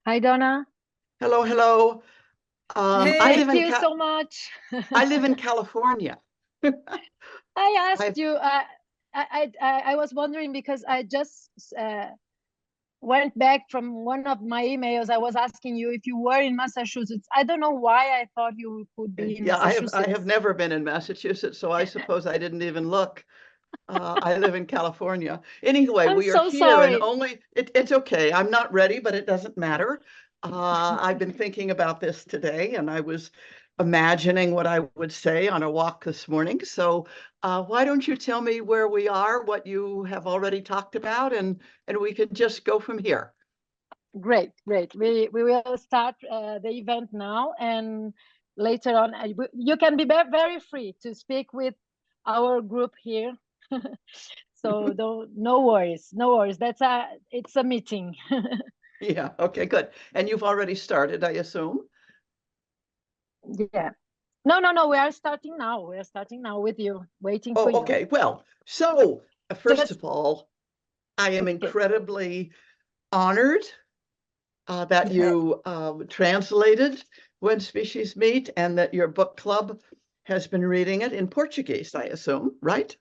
Hi, Donna. Hello, hello. Thank you so much. I live in California. I asked I, you, I was wondering because I just went back from one of my emails. I was asking you if you were in Massachusetts. I don't know why I thought you could be in yeah, I Massachusetts. have never been in Massachusetts, so I suppose I didn't even look. I live in California. Anyway, I'm we are so here, and sorry. it's okay. I'm not ready, but it doesn't matter. I've been thinking about this today, and I was imagining what I would say on a walk this morning. So, why don't you tell me where we are, what you have already talked about, and we can just go from here. Great, great. We will start the event now, and later on, you can be very free to speak with our group here. So no worries, no worries. It's a meeting. Yeah, okay, good. And you've already started, I assume? Yeah. No. We are starting now. We are starting now with you, waiting for Oh, you. okay. Well, so first Just of all, I am okay. incredibly honored that you translated When Species Meet and that your book club has been reading it in Portuguese, I assume, right?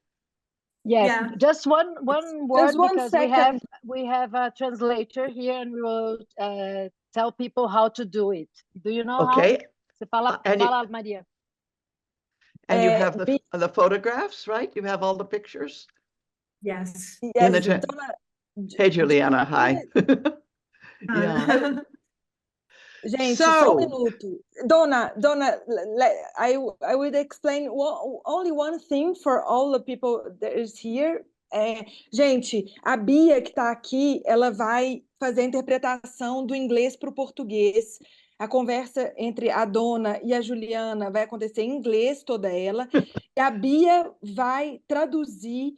Yes, Yeah. just one Just word one because second. we have a translator here and we will tell people how to do it. Do you know how? Okay. Você fala, And fala, Maria. you have Be, the photographs, right? You have all the pictures yes. in the Yes, Donna, Hey, Juliana, hi. Yeah. gente, só um So, minuto. Donna, I would explain only one thing for all the people that is here. Gente, a Bia que está aqui, ela vai fazer a interpretação do inglês para o português. A conversa entre a Donna e a Juliana vai acontecer em inglês, toda ela. E a Bia vai traduzir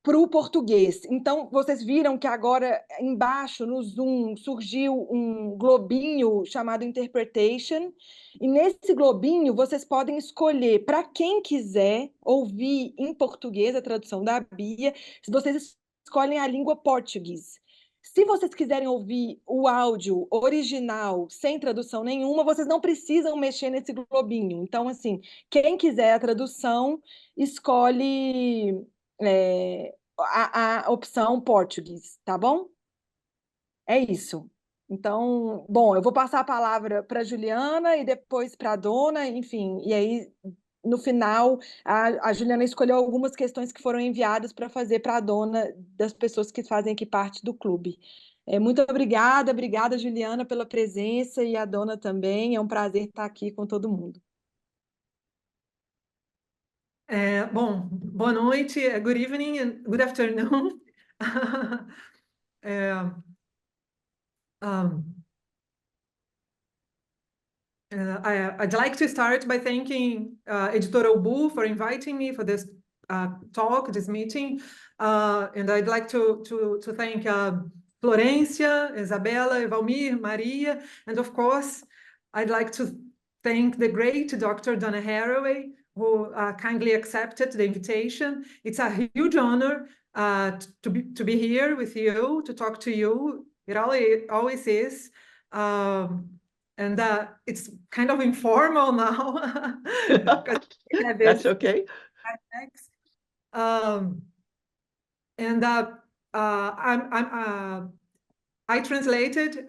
para o português. Então, vocês viram que agora embaixo no Zoom surgiu um globinho chamado Interpretation, e nesse globinho vocês podem escolher para quem quiser ouvir em português a tradução da Bia, se vocês escolhem a língua português. Se vocês quiserem ouvir o áudio original sem tradução nenhuma, vocês não precisam mexer nesse globinho. Então, assim, quem quiser a tradução, escolhe a opção português, tá bom? É isso. Então, bom, eu vou passar a palavra para a Juliana e depois para a Donna, enfim, e aí no final a Juliana escolheu algumas questões que foram enviadas para fazer para a Donna das pessoas que fazem aqui parte do clube. Muito obrigada, Juliana, pela presença e a Donna também. É um prazer estar aqui com todo mundo. Bom, boa noite, good evening and good afternoon. I'd like to start by thanking Editora Ubu for inviting me for this talk, this meeting, and I'd like to thank Florencia, Isabella, Valmir, Maria, and of course, I'd like to thank the great Dr. Donna Haraway, who kindly accepted the invitation. It's a huge honor to be here with you, to talk to you. It always is. And it's kind of informal now. That's okay. I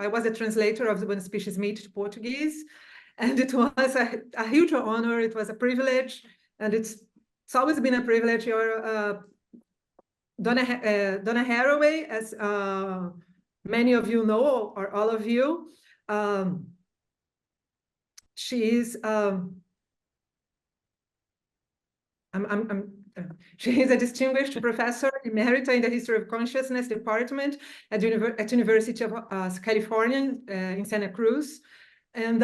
was a translator of When Species Meet to Portuguese, and it was a huge honor. It was a privilege, and it's always been a privilege. Donna Haraway, as many of you know, or all of you, she is she is a distinguished professor emerita in the History of Consciousness department at University of California in Santa Cruz, and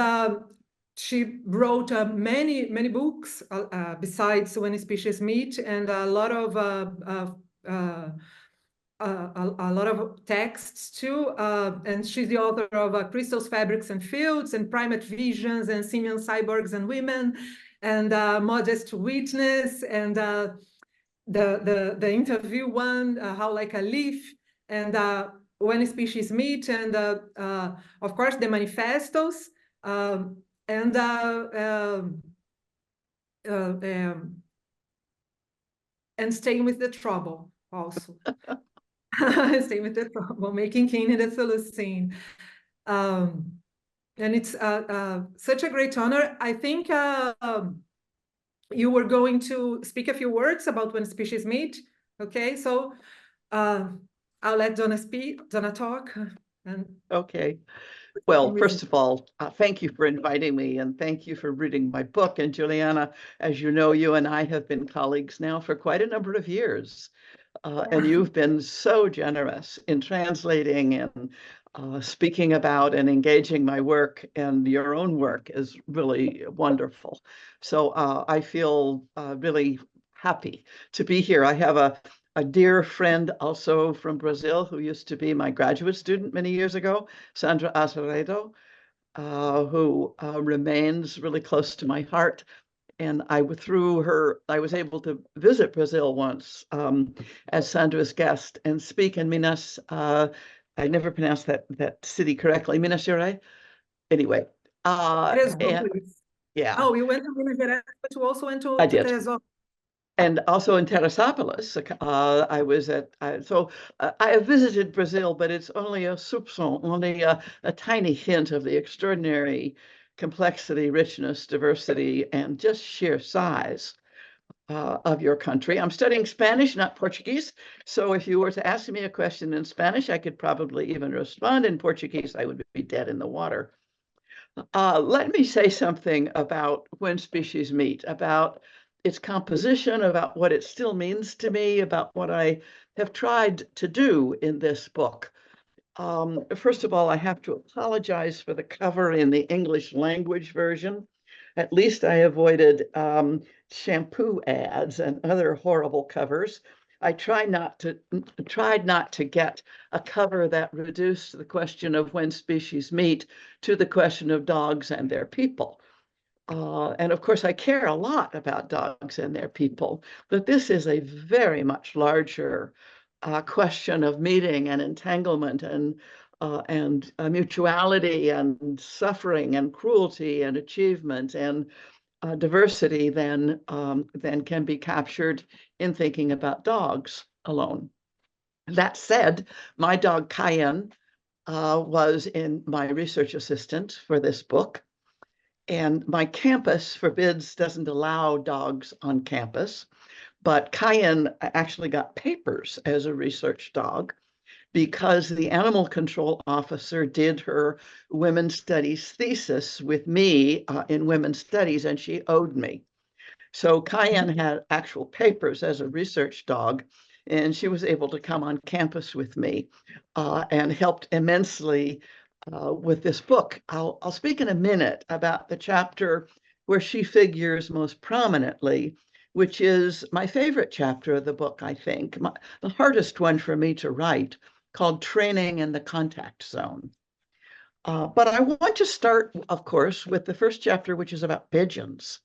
she wrote many books besides When Species Meet, and a lot of texts too, and she's the author of Crystals, Fabrics, and Fields, and Primate Visions, and Simian Cyborgs and Women, and Modest Witness, and the interview one, How Like a Leaf, and When Species Meet, and of course the manifestos, and Staying with the Trouble also. Staying with the Trouble, making kin in the Thylacine. And it's such a great honor. I think you were going to speak a few words about When Species Meet. Okay, so I'll let Donna talk. Okay. Well, first of all, thank you for inviting me, and thank you for reading my book. And Juliana, as you know, you and I have been colleagues now for quite a number of years. And you've been so generous in translating and speaking about and engaging my work, and your own work is really wonderful. So I feel really happy to be here. I have a dear friend also from Brazil who used to be my graduate student many years ago, Sandra Azevedo, who remains really close to my heart. And through her, I was able to visit Brazil once as Sandra's guest and speak in Minas. I never pronounced that city correctly. Minas Gerais. Anyway. Yeah. Oh, you went to Minas Gerais, but you also went to I did. Teresópolis. And also in Teresópolis, I was at, I have visited Brazil, but it's only a soupçon, only a tiny hint of the extraordinary complexity, richness, diversity, and just sheer size of your country. I'm studying Spanish, not Portuguese. So if you were to ask me a question in Spanish, I could probably even respond in Portuguese. I would be dead in the water. Let me say something about When Species Meet, about its composition, about what it still means to me, about what I have tried to do in this book. First of all, I have to apologize for the cover in the English language version. At least I avoided shampoo ads and other horrible covers. I tried not to get a cover that reduced the question of when species meet to the question of dogs and their people. And of course, I care a lot about dogs and their people, but this is a very much larger question of meeting and entanglement and mutuality and suffering and cruelty and achievement and diversity than can be captured in thinking about dogs alone. That said, my dog Cayenne was my research assistant for this book. And my campus doesn't allow dogs on campus, but Cayenne actually got papers as a research dog because the animal control officer did her women's studies thesis with me in women's studies, and she owed me. So Cayenne had actual papers as a research dog, and she was able to come on campus with me and helped immensely with this book. I'll speak in a minute about the chapter where she figures most prominently, which is my favorite chapter of the book, I think, the hardest one for me to write, called Training in the Contact Zone. But I want to start, of course, with the first chapter, which is about pigeons.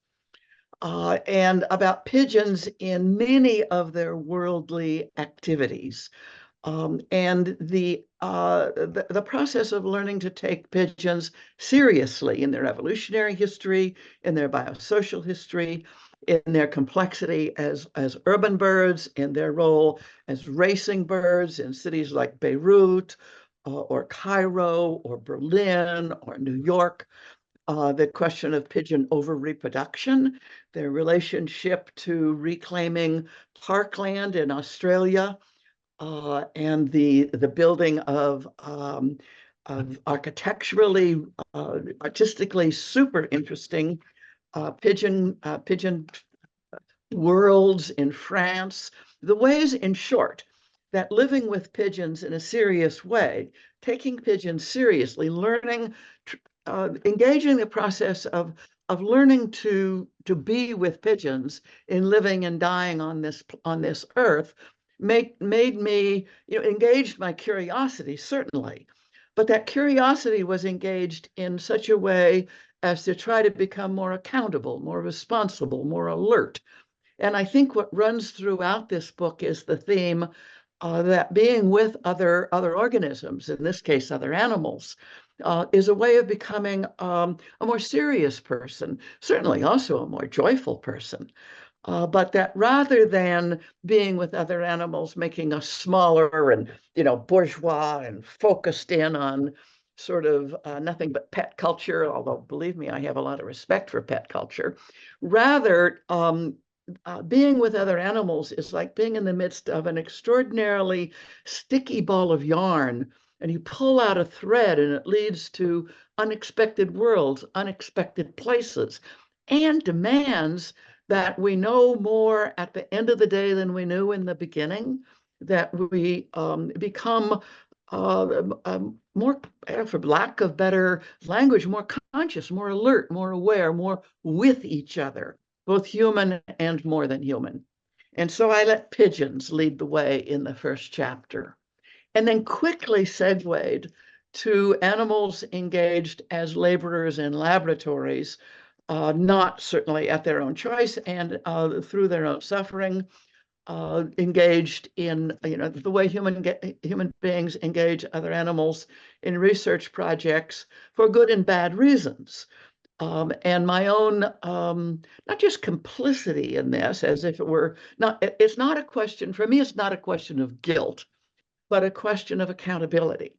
And about pigeons in many of their worldly activities. And the process of learning to take pigeons seriously in their evolutionary history, in their biosocial history, in their complexity as urban birds, in their role as racing birds in cities like Beirut or Cairo or Berlin or New York. The question of pigeon over-reproduction, their relationship to reclaiming parkland in Australia, and the building of architecturally, artistically super interesting pigeon worlds in France. The ways, in short, that living with pigeons in a serious way, taking pigeons seriously, learning, engaging the process of learning to be with pigeons in living and dying on this earth, made me, engaged my curiosity, certainly. But that curiosity was engaged in such a way as to try to become more accountable, more responsible, more alert. And I think what runs throughout this book is the theme that being with other organisms, in this case, other animals, is a way of becoming a more serious person, certainly also a more joyful person. But that rather than being with other animals, making us smaller and, bourgeois and focused in on sort of nothing but pet culture, although believe me, I have a lot of respect for pet culture, rather being with other animals is like being in the midst of an extraordinarily sticky ball of yarn, and you pull out a thread and it leads to unexpected worlds, unexpected places, and demands that we know more at the end of the day than we knew in the beginning, that we become more, for lack of better language, more conscious, more alert, more aware, more with each other, both human and more than human. And so I let pigeons lead the way in the first chapter, and then quickly segued to animals engaged as laborers in laboratories, not certainly at their own choice and through their own suffering, engaged in, the way human beings engage other animals in research projects for good and bad reasons. And my own, not just complicity in this, as if it were not, it's not a question, for me, it's not a question of guilt, but a question of accountability.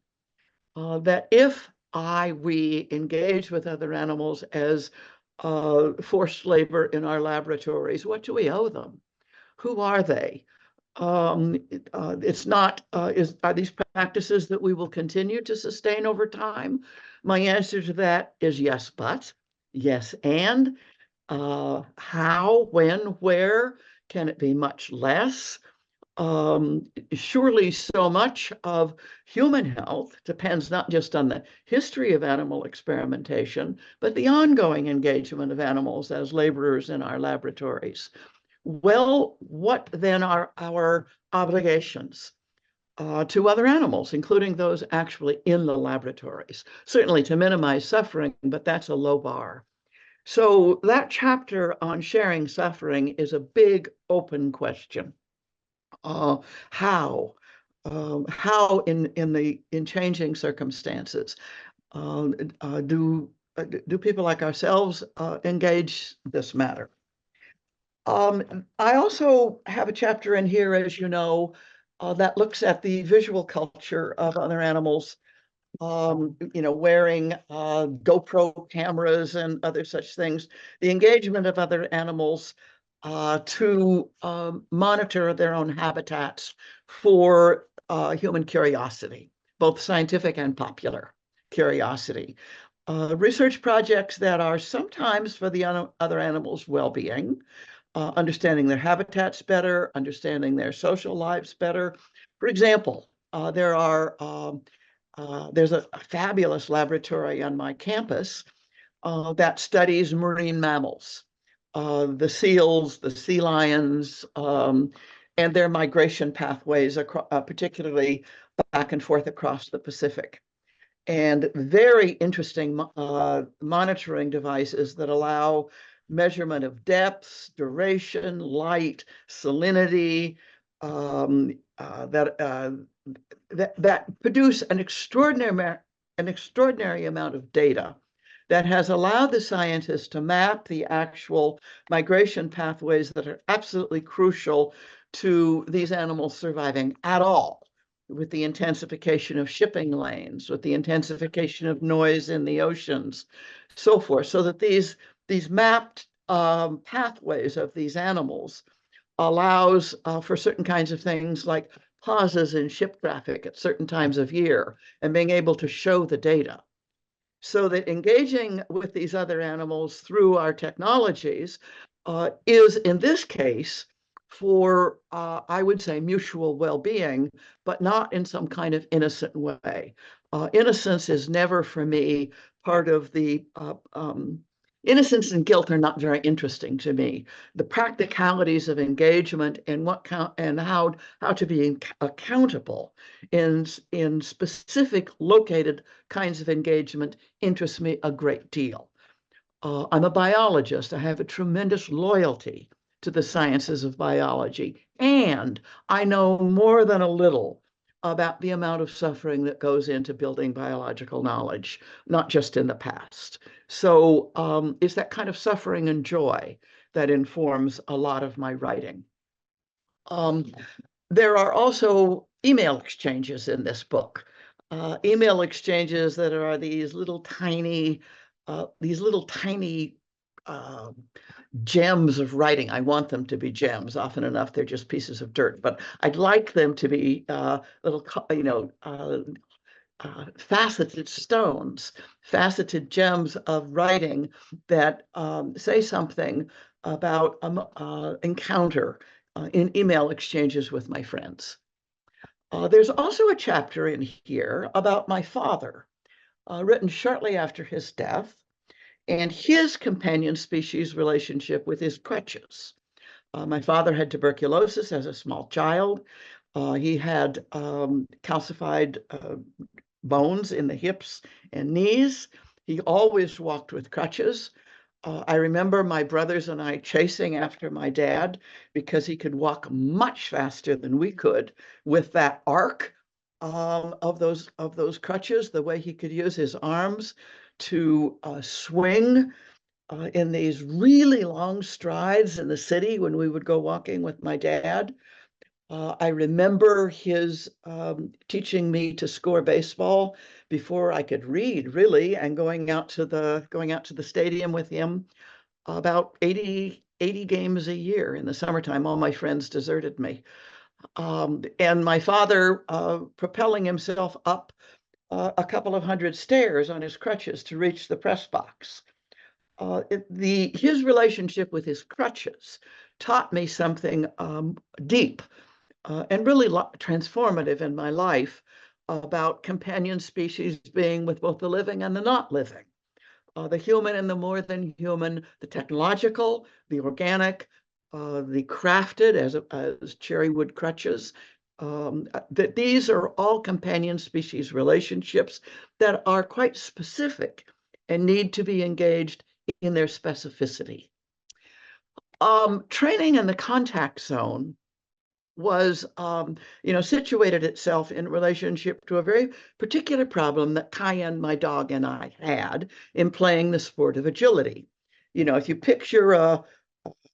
That if we engage with other animals as forced labor in our laboratories, what do we owe them? Who are they? It's not, are these practices that we will continue to sustain over time? My answer to that is yes, but, yes, and how, when, where? Can it be much less? Surely so much of human health depends not just on the history of animal experimentation, but the ongoing engagement of animals as laborers in our laboratories. Well, what then are our obligations to other animals, including those actually in the laboratories? Certainly to minimize suffering, but that's a low bar. So that chapter on sharing suffering is a big open question. How in changing circumstances do people like ourselves engage this matter? I also have a chapter in here, as you know, that looks at the visual culture of other animals, wearing GoPro cameras and other such things, the engagement of other animals to monitor their own habitats for human curiosity, both scientific and popular curiosity. Research projects that are sometimes for the other animals' well-being, understanding their habitats better, understanding their social lives better. For example, there's a fabulous laboratory on my campus that studies marine mammals, the seals, the sea lions, and their migration pathways, particularly back and forth across the Pacific. And very interesting monitoring devices that allow measurement of depths, duration, light, salinity, that produce an extraordinary amount of data that has allowed the scientists to map the actual migration pathways that are absolutely crucial to these animals surviving at all, with the intensification of shipping lanes, with the intensification of noise in the oceans, so forth, so that these mapped pathways of these animals allows for certain kinds of things like pauses in ship traffic at certain times of year and being able to show the data. So that engaging with these other animals through our technologies is, in this case, for, I would say, mutual well-being, but not in some kind of innocent way. Innocence is never, for me, part of the innocence and guilt are not very interesting to me. The practicalities of engagement and how to be accountable in specific located kinds of engagement interests me a great deal. I'm a biologist. I have a tremendous loyalty to the sciences of biology. And I know more than a little about the amount of suffering that goes into building biological knowledge, not just in the past. So it's that kind of suffering and joy that informs a lot of my writing. There are also email exchanges in this book. Email exchanges that are these little tiny gems of writing. I want them to be gems. Often enough, they're just pieces of dirt, but I'd like them to be little, faceted stones, faceted gems of writing that say something about encounter in email exchanges with my friends. There's also a chapter in here about my father, written shortly after his death, and his companion species relationship with his crutches. My father had tuberculosis as a small child. He had calcified bones in the hips and knees. He always walked with crutches. I remember my brothers and I chasing after my dad because he could walk much faster than we could with that arc of those crutches, the way he could use his arms to swing in these really long strides in the city when we would go walking with my dad. I remember his teaching me to score baseball before I could read, really, and going out to the stadium with him about 80 games a year in the summertime. All my friends deserted me. And my father propelling himself up a couple of hundred stairs on his crutches to reach the press box. His relationship with his crutches taught me something deep and really transformative in my life about companion species being with both the living and the not living, the human and the more than human, the technological, the organic, the crafted as cherry wood crutches. That these are all companion species relationships that are quite specific and need to be engaged in their specificity. Training in the contact zone was, situated itself in relationship to a very particular problem that Cayenne, my dog, and I had in playing the sport of agility. If you picture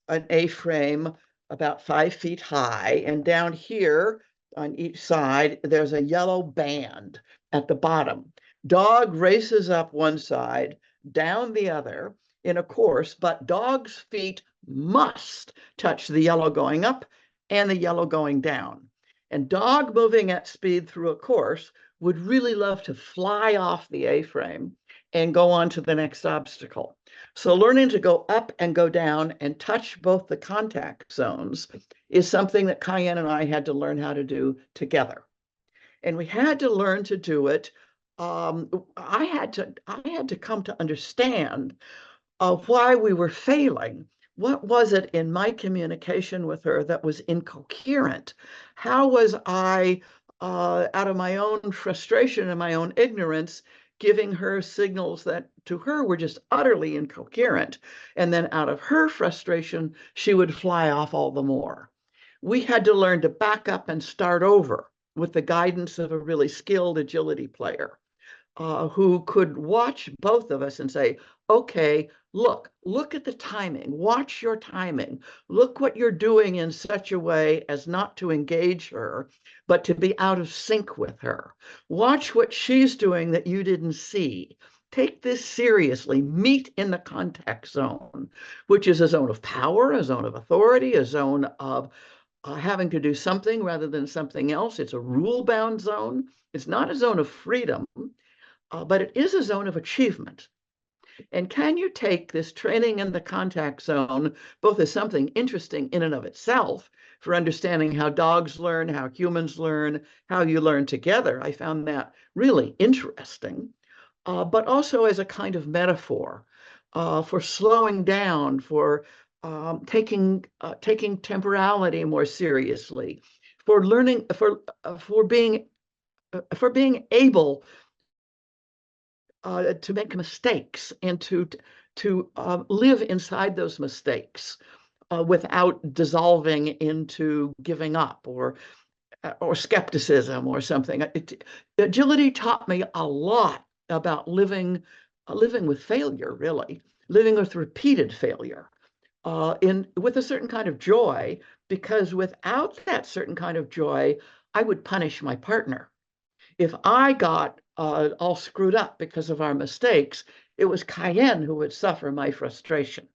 an A-frame about 5 feet high, and down here on each side, there's a yellow band at the bottom. Dog races up one side, down the other in a course, but dog's feet must touch the yellow going up and the yellow going down. And dog moving at speed through a course would really love to fly off the A-frame and go on to the next obstacle. So learning to go up and go down and touch both the contact zones is something that Cayenne and I had to learn how to do together. And we had to learn to do it. I had to come to understand why we were failing. What was it in my communication with her that was incoherent? How was I, out of my own frustration and my own ignorance, giving her signals that to her were just utterly incoherent? And then out of her frustration, she would fly off all the more. We had to learn to back up and start over with the guidance of a really skilled agility player who could watch both of us and say, okay, look at the timing, watch your timing, look what you're doing in such a way as not to engage her, but to be out of sync with her. Watch what she's doing that you didn't see. Take this seriously, meet in the contact zone, which is a zone of power, a zone of authority, a zone of having to do something rather than something else. It's a rule-bound zone. It's not a zone of freedom, but it is a zone of achievement. And can you take this training in the contact zone both as something interesting in and of itself for understanding how dogs learn, how humans learn, how you learn together? I found that really interesting, but also as a kind of metaphor for slowing down, for taking temporality more seriously, for learning, for being able to make mistakes and to live inside those mistakes, without dissolving into giving up or skepticism or something. Agility taught me a lot about living with failure, really, living with repeated failure, with a certain kind of joy, because without that certain kind of joy, I would punish my partner. If I got all screwed up because of our mistakes, it was Cayenne who would suffer my frustration.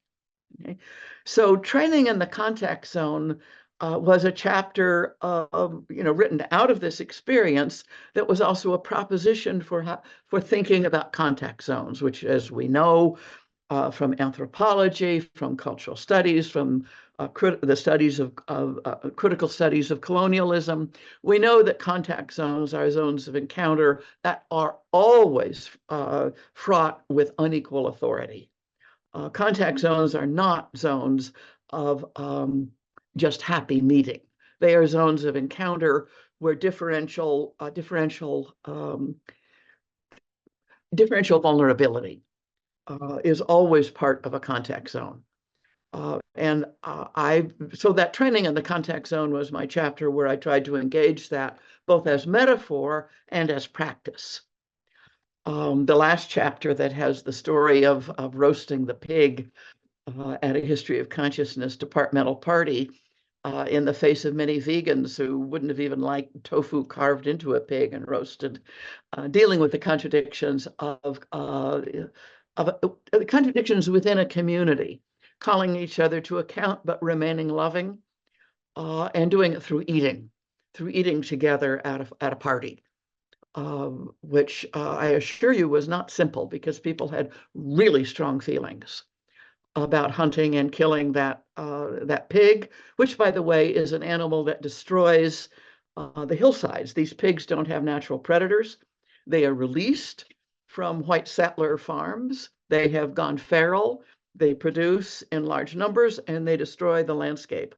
Okay? So training in the contact zone was a chapter written out of this experience that was also a proposition for thinking about contact zones, which, as we know from anthropology, from cultural studies, from the studies of critical studies of colonialism, we know that contact zones are zones of encounter that are always fraught with unequal authority. Contact zones are not zones of just happy meeting. They are zones of encounter where differential vulnerability is always part of a contact zone. So that training in the contact zone was my chapter where I tried to engage that both as metaphor and as practice. The last chapter that has the story of roasting the pig at a History of Consciousness departmental party in the face of many vegans who wouldn't have even liked tofu carved into a pig and roasted, dealing with the contradictions of contradictions within a community, calling each other to account but remaining loving, and doing it through eating together at a party. Which I assure you was not simple, because people had really strong feelings about hunting and killing that pig, which, by the way, is an animal that destroys the hillsides. These pigs don't have natural predators. They are released from white settler farms. They have gone feral. They produce in large numbers, and they destroy the landscape.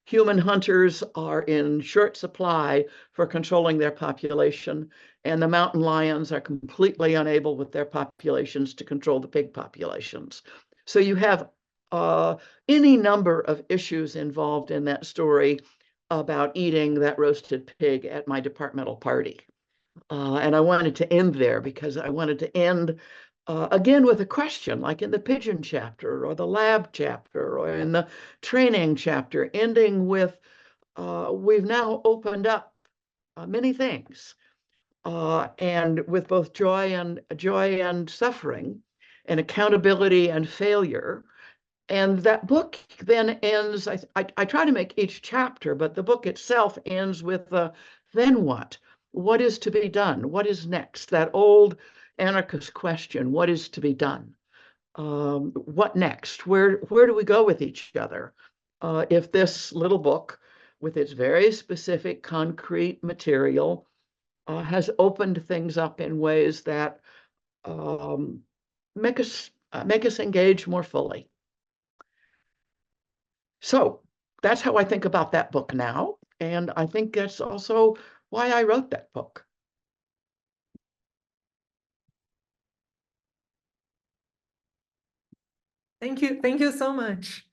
Human hunters are in short supply for controlling their population, and the mountain lions are completely unable with their populations to control the pig populations. So you have any number of issues involved in that story about eating that roasted pig at my departmental party. And I wanted to end there, because I wanted to end again with a question, like in the pigeon chapter or the lab chapter or in the training chapter, ending with we've now opened up many things, and with both joy and suffering, and accountability and failure. And that book then ends, I try to make each chapter, but the book itself ends with then what? What is to be done? What is next? That old anarchist question, what is to be done? What next? Where do we go with each other? If this little book, with its very specific concrete material, has opened things up in ways that make us engage more fully. So that's how I think about that book now. And I think that's also why I wrote that book. Thank you so much.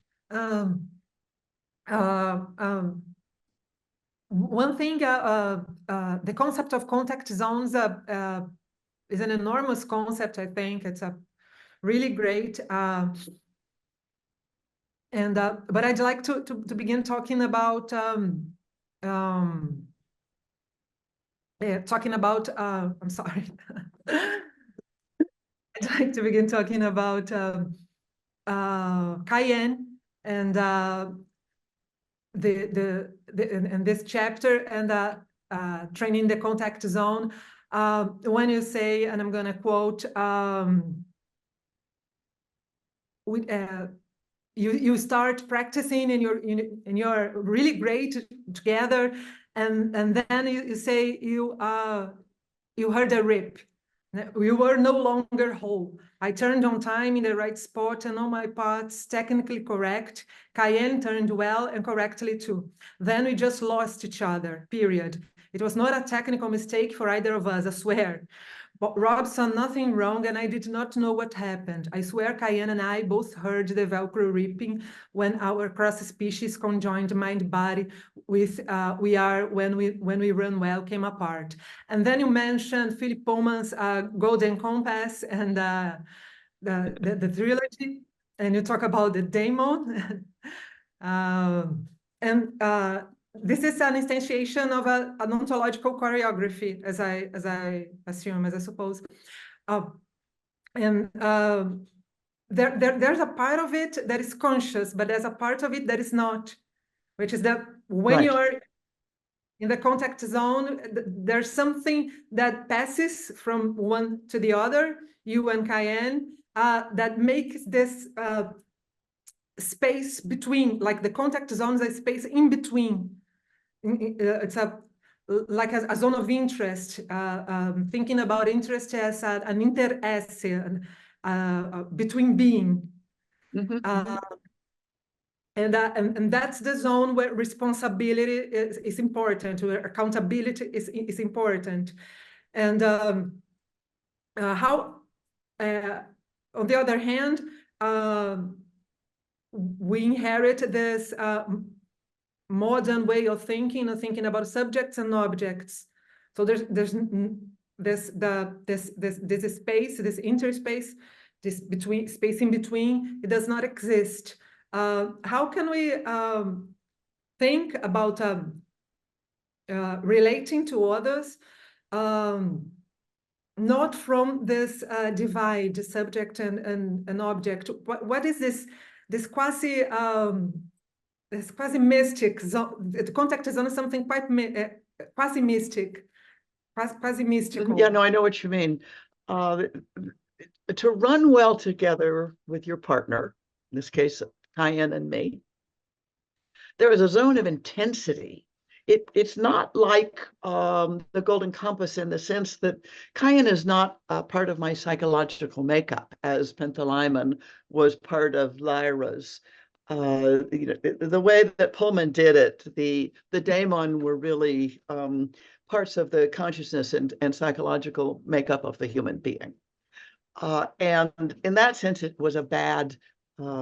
One thing, the concept of contact zones is an enormous concept. I think it's a really great. But I'd like to begin talking about I'm sorry. I'd like to begin talking about Cayenne and in this chapter, and training the contact zone. When you say, and I'm going to quote, you start practicing and you're really great together, and then you say you heard a rip. You were no longer whole. I turned on time in the right spot and all my parts technically correct. Cayenne turned well and correctly too. Then we just lost each other, period. It was not a technical mistake for either of us, I swear. But Rob saw nothing wrong, and I did not know what happened. I swear Cayenne and I both heard the Velcro ripping when our cross-species conjoined mind-body with we are when we run well came apart. And then you mentioned Philip Pullman's Golden Compass and the trilogy, and you talk about the daemon. This is an instantiation of an ontological choreography, as I assume, as I suppose. There's a part of it that is conscious, but there's a part of it that is not, which is that when Right. you're in the contact zone, there's something that passes from one to the other, you and Cayenne, that makes this space between, like the contact zone is a space in between. It's like a zone of interest, thinking about interest as an interesse between being. And that's the zone where responsibility is important, where accountability is important. And how, on the other hand, we inherit this modern way of thinking about subjects and objects. So there's this space, this interspace, this space in between. It does not exist. How can we think about relating to others, not from this divide, subject and object? What is this quasi mystic zone? The contact zone is something quite quasi mystic, quasi mystical. Yeah, no, I know what you mean. To run well together with your partner, in this case, Cayenne and me, there is a zone of intensity. It's not like the Golden Compass in the sense that Cayenne is not part of my psychological makeup, as Penthalaimon was part of Lyra's. The way that Pullman did it, the daemon were really parts of the consciousness and psychological makeup of the human being. And in that sense, it was a bad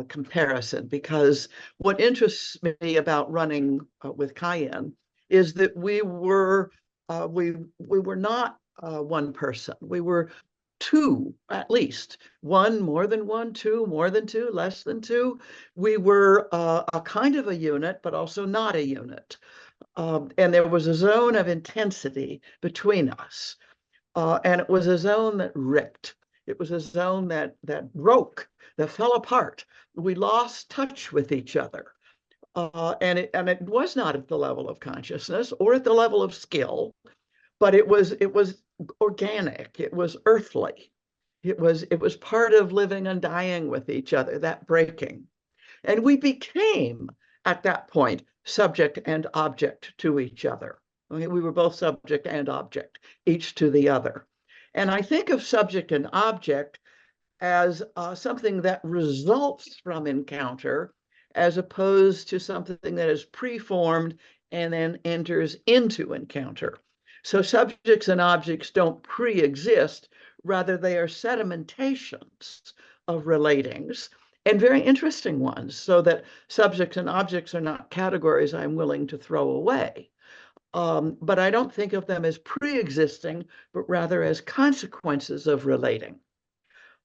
comparison, because what interests me about running with Cayenne is that we were not one person. We were two, at least. One more than one, two more than two, less than two. We were a kind of a unit, but also not a unit. And there was a zone of intensity between us. And it was a zone that ripped. It was a zone that broke, that fell apart. We lost touch with each other. And it was not at the level of consciousness or at the level of skill, but it was organic. It was earthly. It was part of living and dying with each other, that breaking. And we became, at that point, subject and object to each other. I mean, we were both subject and object, each to the other. And I think of subject and object as something that results from encounter, as opposed to something that is preformed and then enters into encounter. So subjects and objects don't pre-exist, rather they are sedimentations of relatings, and very interesting ones, so that subjects and objects are not categories I'm willing to throw away. But I don't think of them as pre-existing, but rather as consequences of relating.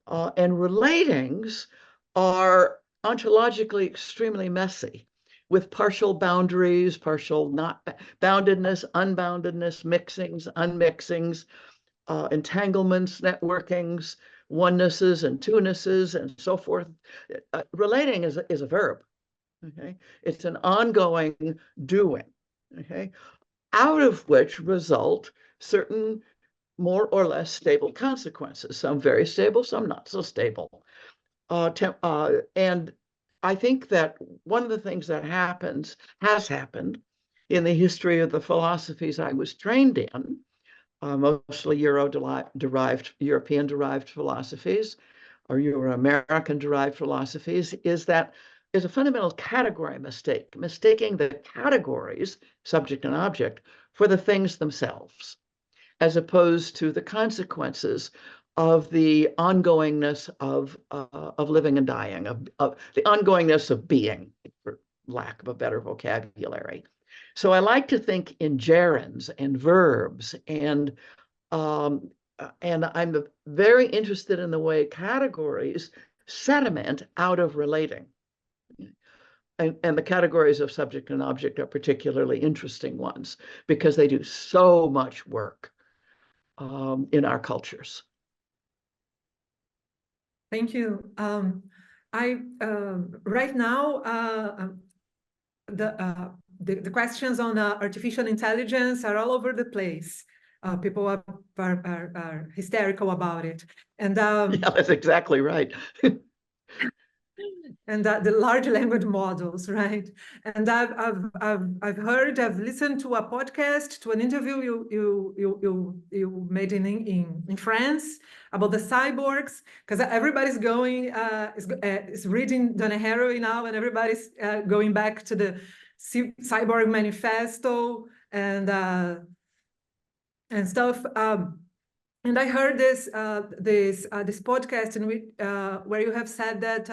And relatings are ontologically extremely messy, with partial boundaries, partial not boundedness, unboundedness, mixings, unmixings, entanglements, networkings, onenesses and two-nesses, and so forth. Relating is a verb. Okay, it's an ongoing doing. Okay, out of which result certain more or less stable consequences, some very stable, some not so stable. And I think that one of the things that has happened in the history of the philosophies I was trained in, mostly European-derived philosophies, or Euro-American-derived philosophies, is a fundamental category mistake, mistaking the categories, subject and object, for the things themselves. as opposed to the consequences of the ongoingness of living and dying, of the ongoingness of being, for lack of a better vocabulary. So I like to think in gerunds and verbs, and I'm very interested in the way categories sediment out of relating. And the categories of subject and object are particularly interesting ones because they do so much work in our cultures. Thank you. Right now, the questions on artificial intelligence are all over the place. People are hysterical about it, and yeah, that's exactly right. And the large language models, right? And I've heard, I've listened to a podcast, to an interview you made in France about the cyborgs, because everybody's going is reading Donna Haraway now, and everybody's going back to the cyborg manifesto and stuff. And I heard this podcast in which where you have said that.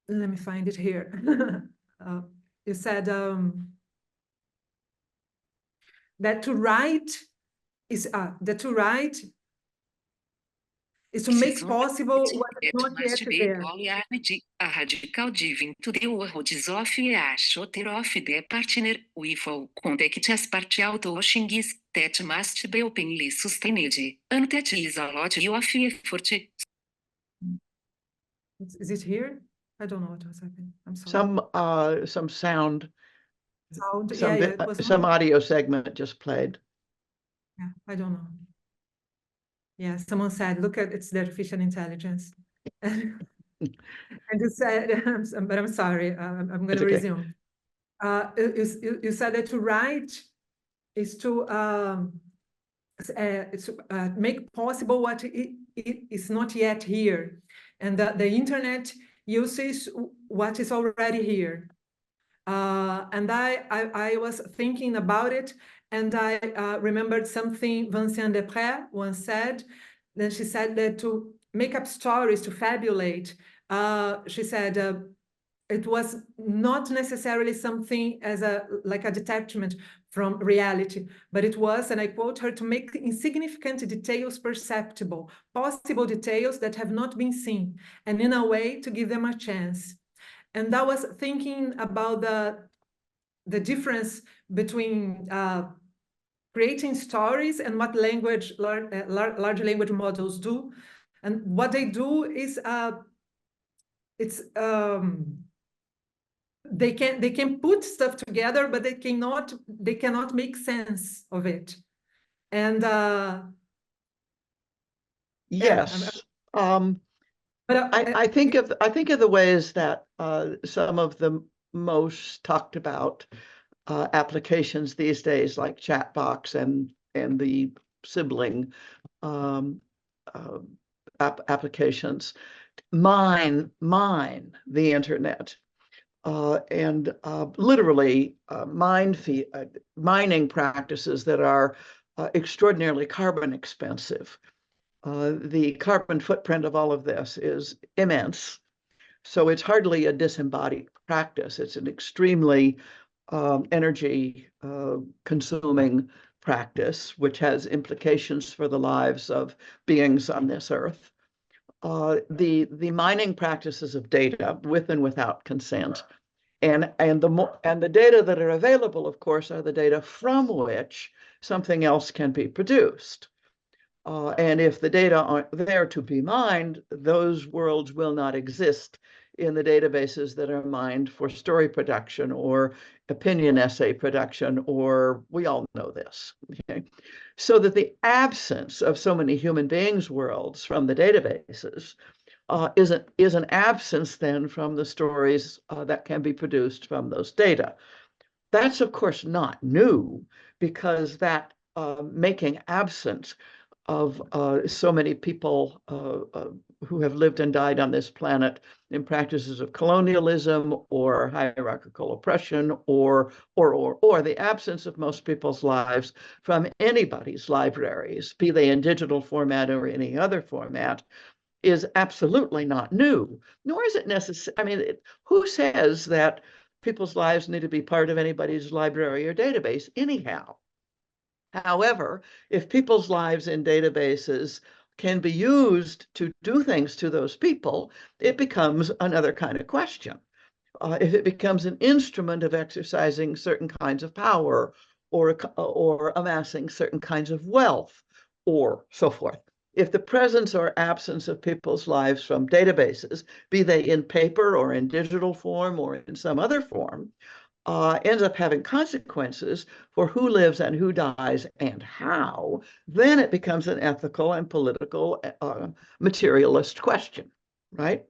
Let me find it here. You said that to write is to make possible what is not yet there. A radical diving to the world is of a shooter of the partner with contact as part auto-washing is that must be openly sustained, and that is a lot of effort. Is it here? I don't know what was happening. I'm sorry. Some sound. Sound. Some audio segment just played. Yeah, I don't know. Yeah, someone said, "Look at it's the artificial intelligence," and you said, "But I'm sorry. I'm going to resume." You said that to write is to make possible what it is not yet here. And the internet uses what is already here. And I was thinking about it, and I remembered something Vincent Desprez once said. Then she said that to make up stories, to fabulate, she said it was not necessarily something as like a detachment from reality, but it was, and I quote her, to make insignificant details perceptible, possible details that have not been seen, and in a way to give them a chance. And I was thinking about the difference between creating stories and what large language models do. And what they do is they can put stuff together, but they cannot make sense of it. And yes, but I think of the ways that some of the most talked about applications these days, like Chatbox and the sibling applications, mine the internet. And literally mining practices that are extraordinarily carbon expensive. The carbon footprint of all of this is immense. So it's hardly a disembodied practice. It's an extremely energy consuming practice, which has implications for the lives of beings on this earth. The mining practices of data with and without consent, and the data that are available, of course, are the data from which something else can be produced. And if the data aren't there to be mined, those worlds will not exist in the databases that are mined for story production or opinion essay production, or we all know this. Okay? So that the absence of so many human beings' worlds from the databases is an absence then from the stories that can be produced from those data. That's, of course, not new, because that making absent of so many people who have lived and died on this planet in practices of colonialism or hierarchical oppression or the absence of most people's lives from anybody's libraries, be they in digital format or any other format, is absolutely not new, nor is it necessary. I mean, who says that people's lives need to be part of anybody's library or database anyhow? However, if people's lives in databases can be used to do things to those people, it becomes another kind of question. If it becomes an instrument of exercising certain kinds of power or amassing certain kinds of wealth or so forth. If the presence or absence of people's lives from databases, be they in paper or in digital form or in some other form, ends up having consequences for who lives and who dies and how, then it becomes an ethical and political materialist question, right?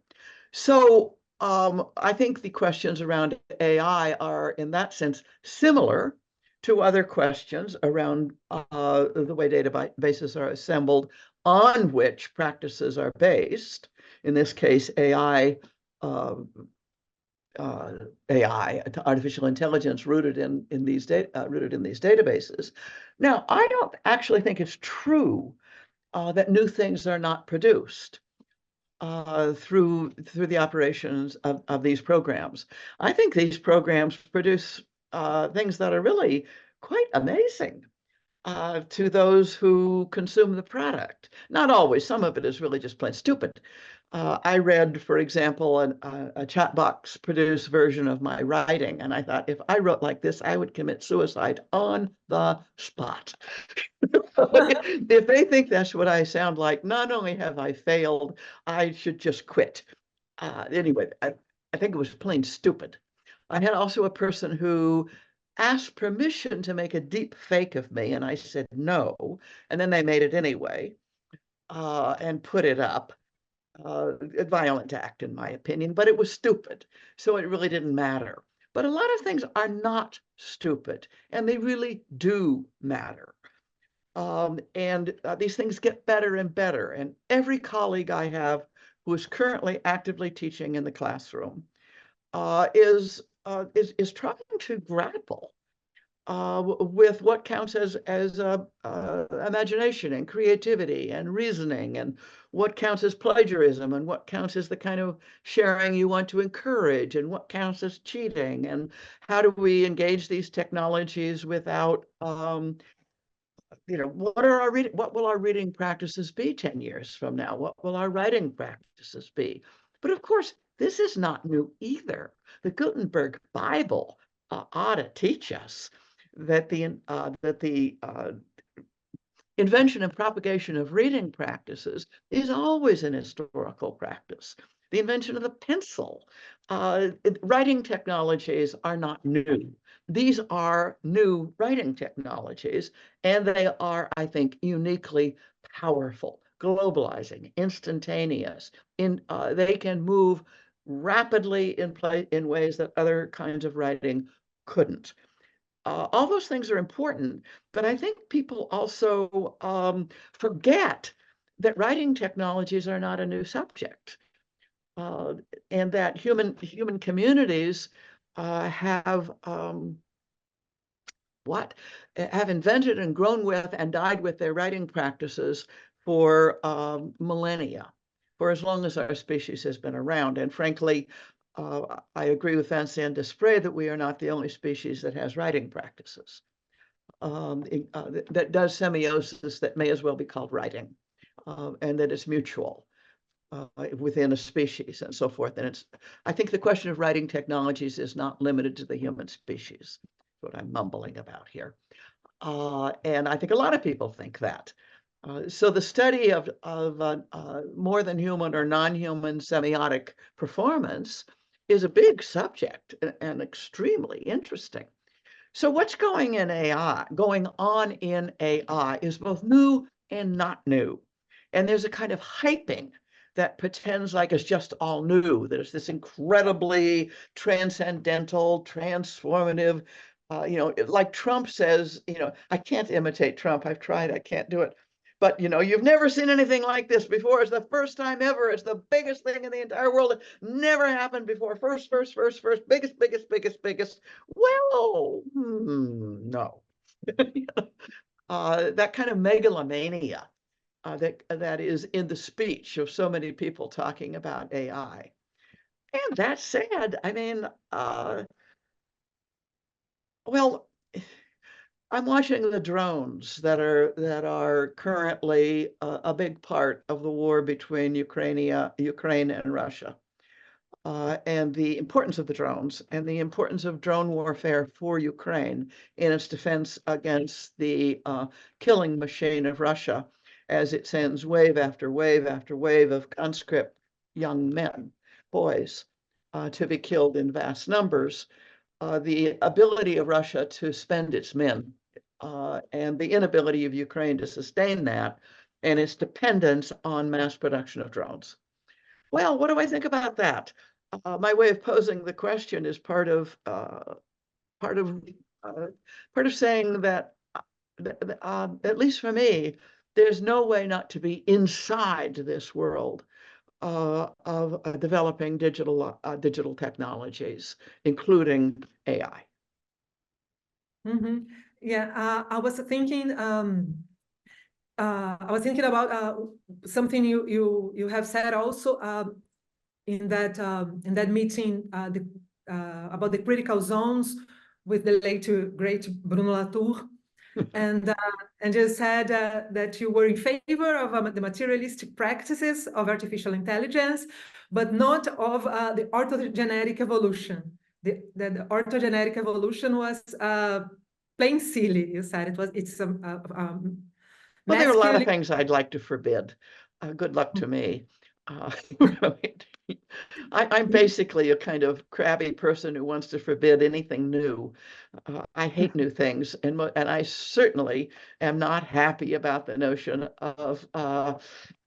So I think the questions around AI are, in that sense, similar to other questions around the way databases are assembled, on which practices are based. In this case, AI, artificial intelligence rooted in these databases. Now, I don't actually think it's true that new things are not produced through the operations of these programs. I think these programs produce things that are really quite amazing to those who consume the product. Not always. Some of it is really just plain stupid. I read, for example, a chat box produced version of my writing, and I thought, if I wrote like this, I would commit suicide on the spot. If they think that's what I sound like, not only have I failed, I should just quit. Anyway, I think it was plain stupid. I had also a person who asked permission to make a deep fake of me, and I said no, and then they made it anyway and put it up. A violent act, in my opinion, but it was stupid, so it really didn't matter. But a lot of things are not stupid, and they really do matter. And these things get better and better. And every colleague I have who is currently actively teaching in the classroom is trying to grapple with what counts as imagination and creativity and reasoning, and what counts as plagiarism, and what counts as the kind of sharing you want to encourage, and what counts as cheating, and how do we engage these technologies without what will our reading practices be 10 years from now? What will our writing practices be? But of course, this is not new either. The Gutenberg Bible ought to teach us that the invention and propagation of reading practices is always an historical practice. The invention of the pencil, writing technologies are not new. These are new writing technologies, and they are, I think, uniquely powerful, globalizing, instantaneous. They can move rapidly in ways that other kinds of writing couldn't. All those things are important, but I think people also forget that writing technologies are not a new subject, and that human communities have invented and grown with and died with their writing practices for millennia, for as long as our species has been around. And frankly, I agree with Vincent Desprez that we are not the only species that has writing practices, that does semiosis that may as well be called writing, and that it's mutual within a species and so forth. And I think the question of writing technologies is not limited to the human species, what I'm mumbling about here. And I think a lot of people think that. So the study of more than human or non-human semiotic performance is a big subject and extremely interesting. So what's going on in AI is both new and not new. And there's a kind of hyping that pretends like it's just all new. There's this incredibly transcendental, transformative, like Trump says, I can't imitate Trump. I've tried, I can't do it. but you know, you've never seen anything like this before. It's the first time ever. It's the biggest thing in the entire world. It never happened before. First, biggest. Well, no. That kind of megalomania that is in the speech of so many people talking about AI. And that said, I mean, well, I'm watching the drones that are currently a big part of the war between Ukraine and Russia, and the importance of the drones and the importance of drone warfare for Ukraine in its defense against the killing machine of Russia, as it sends wave after wave after wave of conscript young men, boys, to be killed in vast numbers. The ability of Russia to spend its men and the inability of Ukraine to sustain that, and its dependence on mass production of drones. Well, what do I think about that? My way of posing the question is part of saying that, at least for me, there's no way not to be inside this world of developing digital technologies, including AI. Mm-hmm. Yeah, I was thinking about something you have said also in that meeting about the critical zones with the late great Bruno Latour, and you said that you were in favor of the materialistic practices of artificial intelligence, but not of the orthogenetic evolution. The orthogenetic evolution was plain silly. You said it's well, there are a lot of things I'd like to forbid. Good luck to me. I'm basically a kind of crabby person who wants to forbid anything new. I hate new things, and I certainly am not happy about the notion of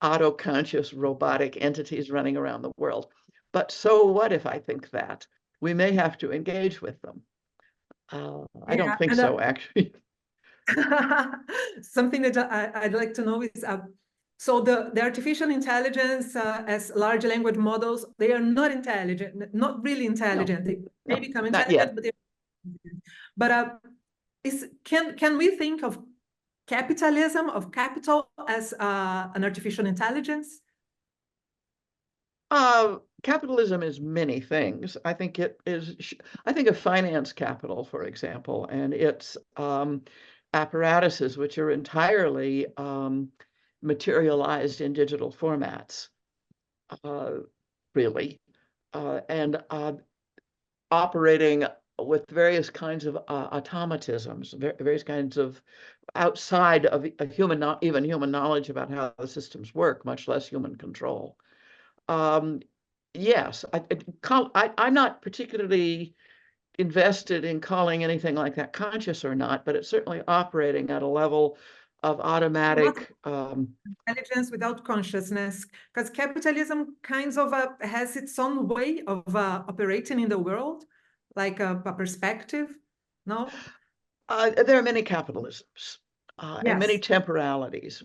auto-conscious robotic entities running around the world. But so what if I think that? We may have to engage with them. I don't think so, actually. Something that I'd like to know is, so the artificial intelligence as large language models, they are not intelligent, not really intelligent. They may become intelligent, but can we think of capitalism, of capital, as an artificial intelligence? Capitalism is many things. I think of finance capital, for example, and its apparatuses, which are entirely materialized in digital formats, really, and operating with various kinds of automatisms, various kinds of outside of even human knowledge about how the systems work, much less human control. Yes, I'm not particularly invested in calling anything like that conscious or not, but it's certainly operating at a level of automatic intelligence without consciousness, because capitalism kind of has its own way of operating in the world, like a perspective. No, there are many capitalisms and many Yes. temporalities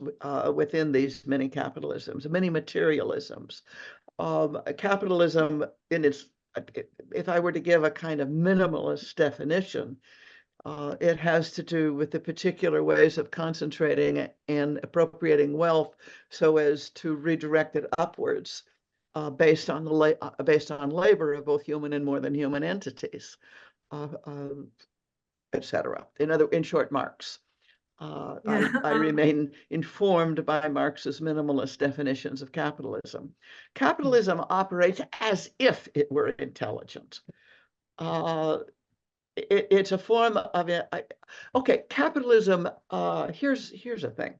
within these many capitalisms, many materialisms. Capitalism in its, if I were to give a kind of minimalist definition, it has to do with the particular ways of concentrating and appropriating wealth so as to redirect it upwards based on labor of both human and more than human entities, etc. In short, Marx. I remain informed by Marx's minimalist definitions of capitalism. Capitalism operates as if it were intelligent. It's a form of it. Okay, capitalism. Here's a thing.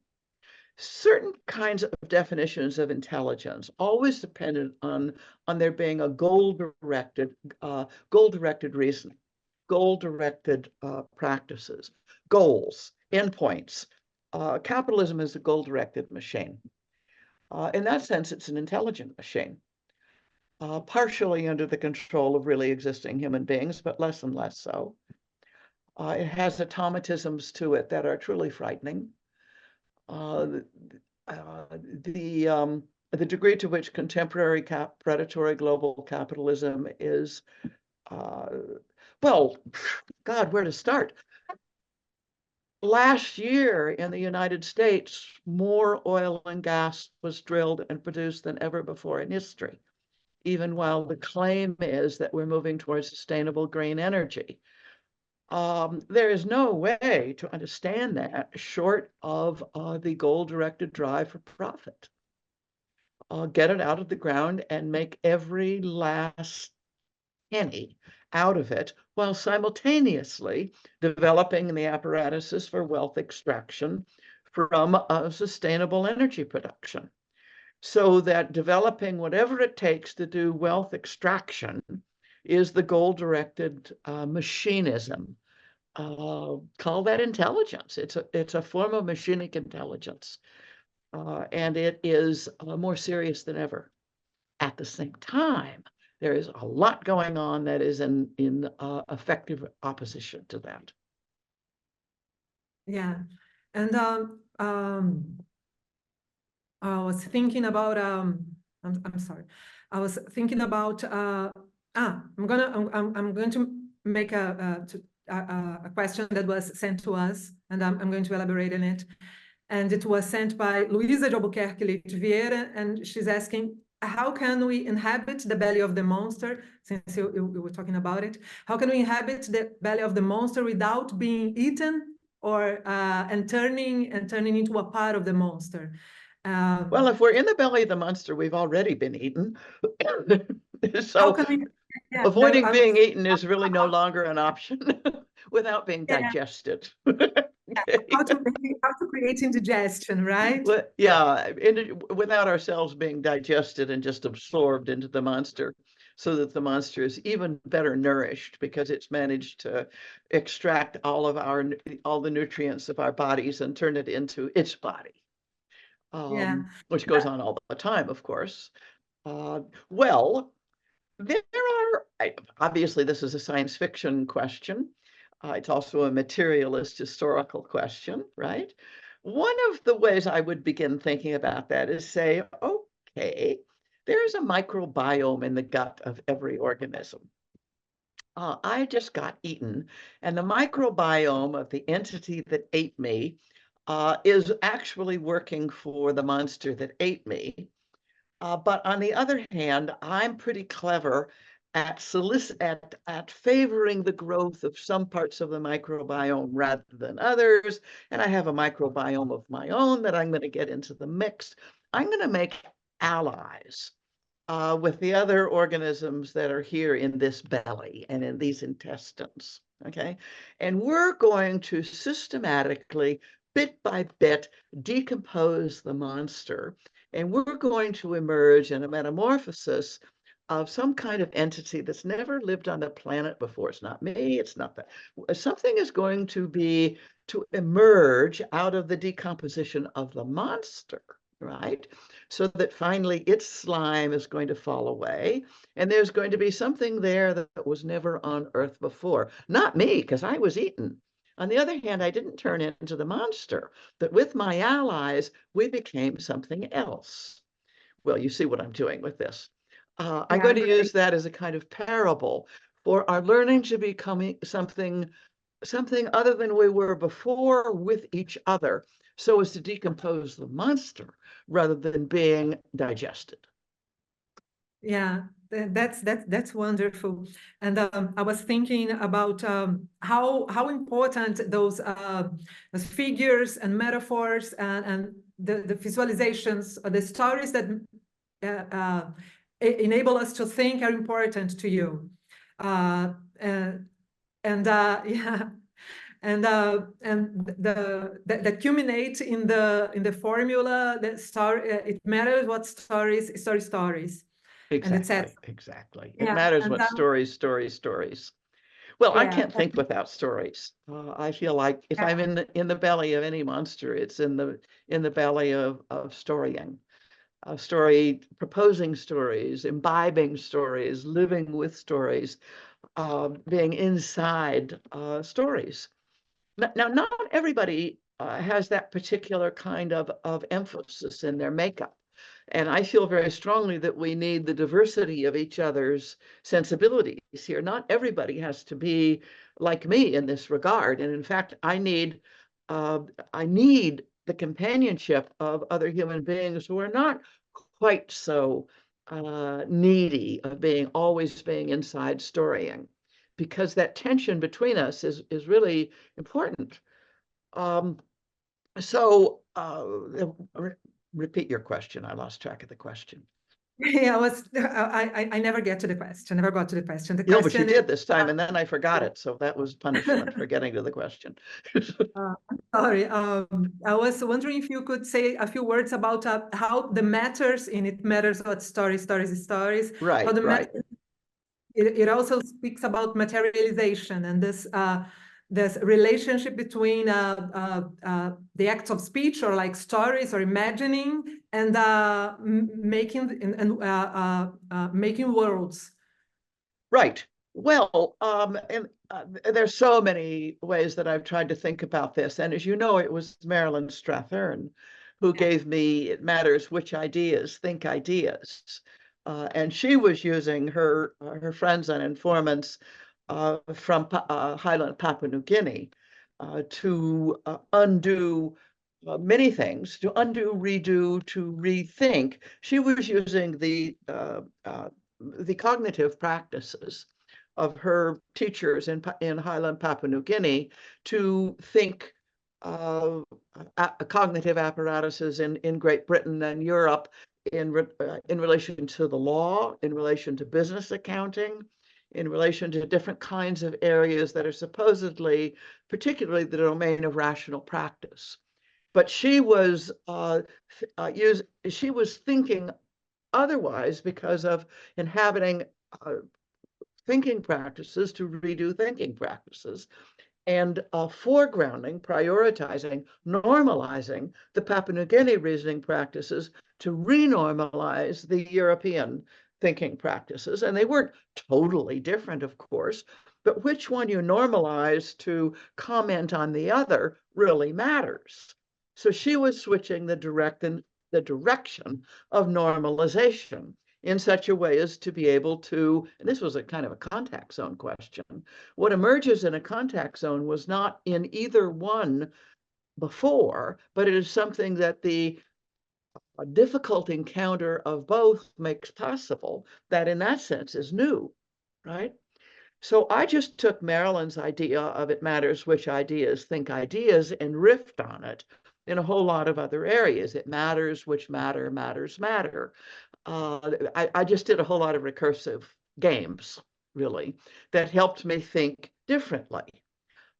Certain kinds of definitions of intelligence always depended on there being a goal-directed reasoning, goal-directed practices, goals, endpoints. Capitalism is a goal-directed machine. In that sense, it's an intelligent machine, partially under the control of really existing human beings, but less and less so. It has automatisms to it that are truly frightening. the degree to which contemporary predatory global capitalism is, well, God, where to start? Last year in the United States, more oil and gas was drilled and produced than ever before in history, even while the claim is that we're moving towards sustainable green energy. There is no way to understand that short of the goal-directed drive for profit. Get it out of the ground and make every last penny out of it, while simultaneously developing the apparatuses for wealth extraction from sustainable energy production. So that developing whatever it takes to do wealth extraction is the goal-directed machinism. Call that intelligence. It's a form of machinic intelligence, and it is more serious than ever. At the same time, there is a lot going on that is in effective opposition to that. Yeah, and I was thinking about I'm sorry. I was thinking about I'm going to make a question that was sent to us, and I'm going to elaborate on it. And it was sent by Luisa de Albuquerque Leite Vieira, and she's asking, how can we inhabit the belly of the monster? Since you were talking about it, how can we inhabit the belly of the monster without being eaten or and turning into a part of the monster? Well, if we're in the belly of the monster, we've already been eaten. So avoiding being eaten is really no longer an option without being digested. How to create indigestion, right? Well, yeah, without ourselves being digested and just absorbed into the monster, so that the monster is even better nourished because it's managed to extract all the nutrients of our bodies and turn it into its body. Which goes on all the time, of course. Well, there are, obviously this is a science fiction question. It's also a materialist historical question, right? One of the ways I would begin thinking about that is say, okay, there's a microbiome in the gut of every organism. I just got eaten, and the microbiome of the entity that ate me is actually working for the monster that ate me. But on the other hand, I'm pretty clever at favoring the growth of some parts of the microbiome rather than others. And I have a microbiome of my own that I'm going to get into the mix. I'm going to make allies with the other organisms that are here in this belly and in these intestines, okay? And we're going to systematically, bit by bit, decompose the monster, and we're going to emerge in a metamorphosis of some kind of entity that's never lived on the planet before. It's not me, it's not that. Something is going to emerge out of the decomposition of the monster, right? So that finally its slime is going to fall away, and there's going to be something there that was never on Earth before. Not me, because I was eaten. On the other hand, I didn't turn into the monster, but with my allies, we became something else. Well, you see what I'm doing with this. I'm going to use that as a kind of parable for our learning to become something other than we were before with each other, so as to decompose the monster rather than being digested. Yeah, that's wonderful. And I was thinking about how important those figures and metaphors and the visualizations, or the stories that enable us to think are important to you. Yeah, and that culminate in the formula that it matters what stories. Exactly. It matters what stories. Well, I can't think without stories. I feel like if I'm in the belly of any monster, it's in the belly of storying, proposing stories, imbibing stories, living with stories, being inside stories. Now, not everybody has that particular kind of emphasis in their makeup. And I feel very strongly that we need the diversity of each other's sensibilities here. Not everybody has to be like me in this regard. And in fact, I need the companionship of other human beings who are not quite so needy of always being inside storying, because that tension between us is really important. Repeat your question. I lost track of the question. Yeah, I never get to the question. Never got to the question. The No, question but you is, did this time, and then I forgot it. So that was punishment for getting to the question. Sorry, I was wondering if you could say a few words about how the matters in It Matters What Stories. Right, How the right. It also speaks about materialization and this relationship between the acts of speech, or like stories or imagining, and making worlds. Right. Well, there's so many ways that I've tried to think about this. And as you know, it was Marilyn Strathern who gave me It Matters Which Ideas, Think Ideas. And she was using her friends and informants from Highland Papua New Guinea to undo many things, to undo, redo, to rethink. She was using the cognitive practices of her teachers in Highland Papua New Guinea to think cognitive apparatuses in Great Britain and Europe in relation to the law, in relation to business accounting, in relation to different kinds of areas that are supposedly, particularly the domain of rational practice. But she was thinking otherwise because of inhabiting thinking practices to redo thinking practices, and foregrounding, prioritizing, normalizing the Papua New Guinea reasoning practices to renormalize the European thinking practices. And they weren't totally different, of course, but which one you normalize to comment on the other really matters. So she was switching the direction of normalization in such a way as to be able to, and this was a kind of a contact zone question. What emerges in a contact zone was not in either one before, but it is something that the difficult encounter of both makes possible, that in that sense is new, right? So I just took Marilyn's idea of It Matters Which Ideas, Think Ideas, and riffed on it in a whole lot of other areas. It matters which matter, matters matter. I just did a whole lot of recursive games, really, that helped me think differently.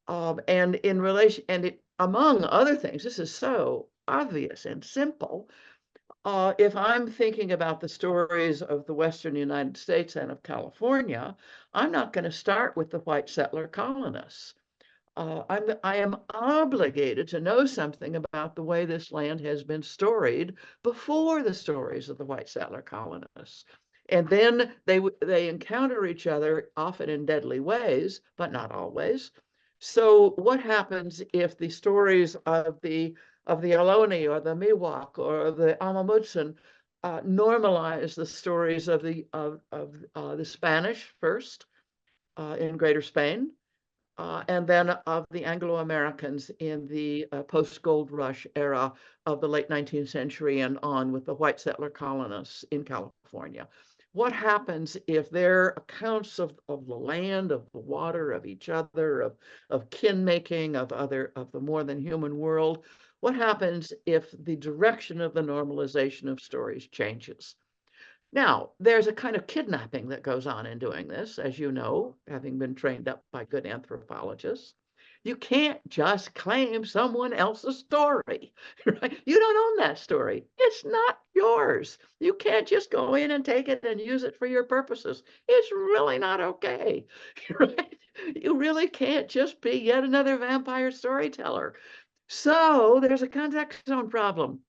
And in relation, among other things, this is so obvious and simple. If I'm thinking about the stories of the Western United States and of California, I'm not going to start with the white settler colonists. I am obligated to know something about the way this land has been storied before the stories of the white settler colonists. And then they encounter each other, often in deadly ways, but not always. So what happens if the stories of the Ohlone or the Miwok or the Amamudsen normalize the stories of the Spanish first in Greater Spain, and then of the Anglo-Americans in the post-gold rush era of the late 19th century and on with the white settler colonists in California? What happens if their accounts of the land, of the water, of each other, of kin making, of the more than human world, what happens if the direction of the normalization of stories changes? Now, there's a kind of kidnapping that goes on in doing this, as you know, having been trained up by good anthropologists. You can't just claim someone else's story, right? You don't own that story. It's not yours. You can't just go in and take it and use it for your purposes. It's really not okay, right? You really can't just be yet another vampire storyteller. So there's a context zone problem.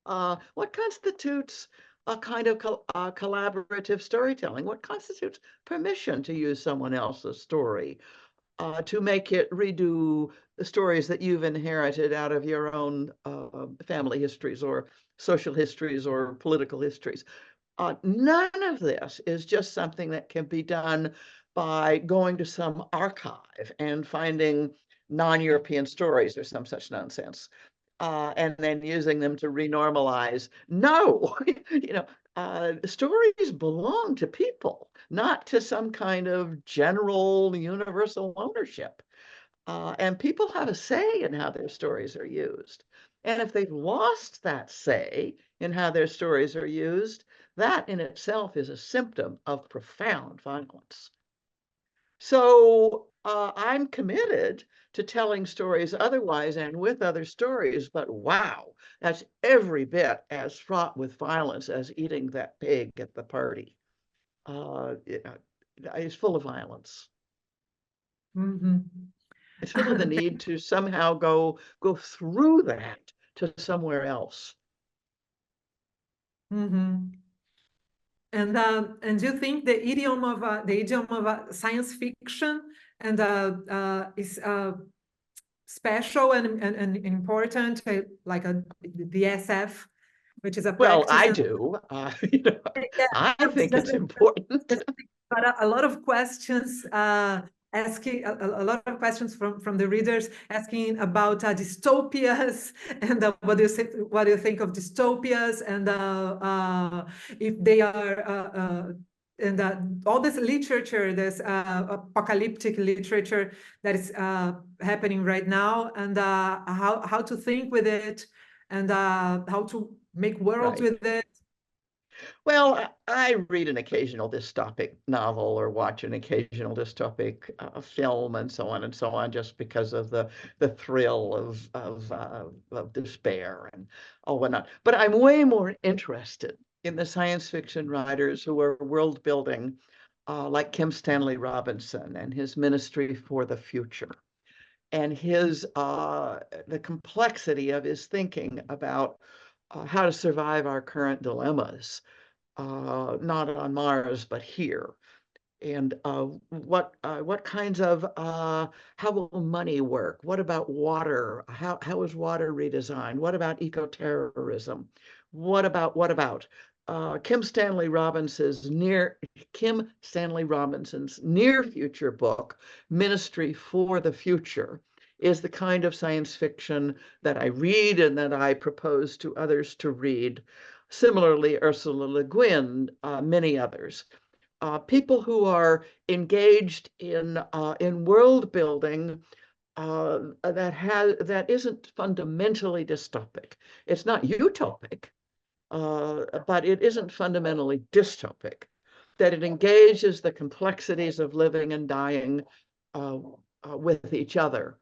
What constitutes a kind of collaborative storytelling? What constitutes permission to use someone else's story, to make it redo the stories that you've inherited out of your own family histories or social histories or political histories. None of this is just something that can be done by going to some archive and finding non-European stories or some such nonsense, and then using them to renormalize. No, stories belong to people, not to some kind of general universal ownership. And people have a say in how their stories are used. And if they've lost that say in how their stories are used, that in itself is a symptom of profound violence. So I'm committed to telling stories otherwise and with other stories, but wow, that's every bit as fraught with violence as eating that pig at the party. It's full of violence. Mm-hmm. It's full of the need to somehow go through that to somewhere else. Mm-hmm. And do you think the idiom of science fiction and is special and important, like the SF, which is a Well, practice? I do. Yeah, I think it's important. But a lot of questions asking a lot of questions from the readers asking about dystopias and what do you think of dystopias, and if they are and all this literature, this apocalyptic literature that is happening right now, and how to think with it, and how to make worlds Right. with it. Well, I read an occasional dystopic novel or watch an occasional dystopic film and so on, just because of the thrill of despair and whatnot. But I'm way more interested in the science fiction writers who are world building, like Kim Stanley Robinson and his Ministry for the Future, and his the complexity of his thinking about how to survive our current dilemmas. Not on Mars, but here. And what kinds of how will money work? What about water? How is water redesigned? What about eco-terrorism? What about Kim Stanley Robinson's near future book, Ministry for the Future, is the kind of science fiction that I read and that I propose to others to read. Similarly, Ursula Le Guin, many others. People who are engaged in world building that isn't fundamentally dystopic. It's not utopic, but it isn't fundamentally dystopic. That it engages the complexities of living and dying with each other,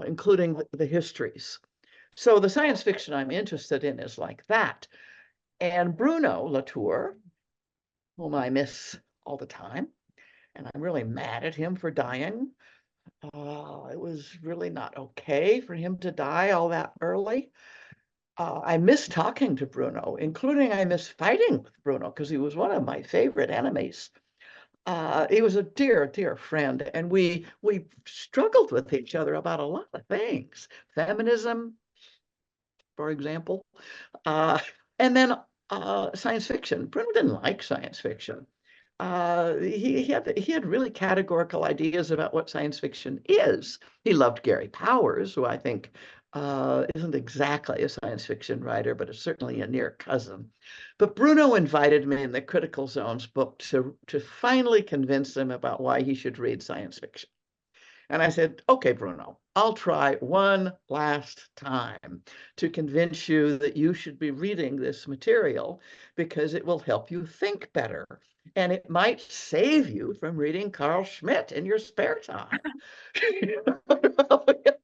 including the histories. So the science fiction I'm interested in is like that. And Bruno Latour, whom I miss all the time, and I'm really mad at him for dying. It was really not okay for him to die all that early. I miss talking to Bruno, including I miss fighting with Bruno because he was one of my favorite enemies. He was a dear, dear friend, and we struggled with each other about a lot of things. Feminism, for example, and then science fiction. Bruno didn't like science fiction. He had really categorical ideas about what science fiction is. He loved Gary Powers, who I think isn't exactly a science fiction writer, but is certainly a near cousin. But Bruno invited me in the Critical Zones book to finally convince him about why he should read science fiction. And I said, okay, Bruno, I'll try one last time to convince you that you should be reading this material because it will help you think better. And it might save you from reading Carl Schmitt in your spare time.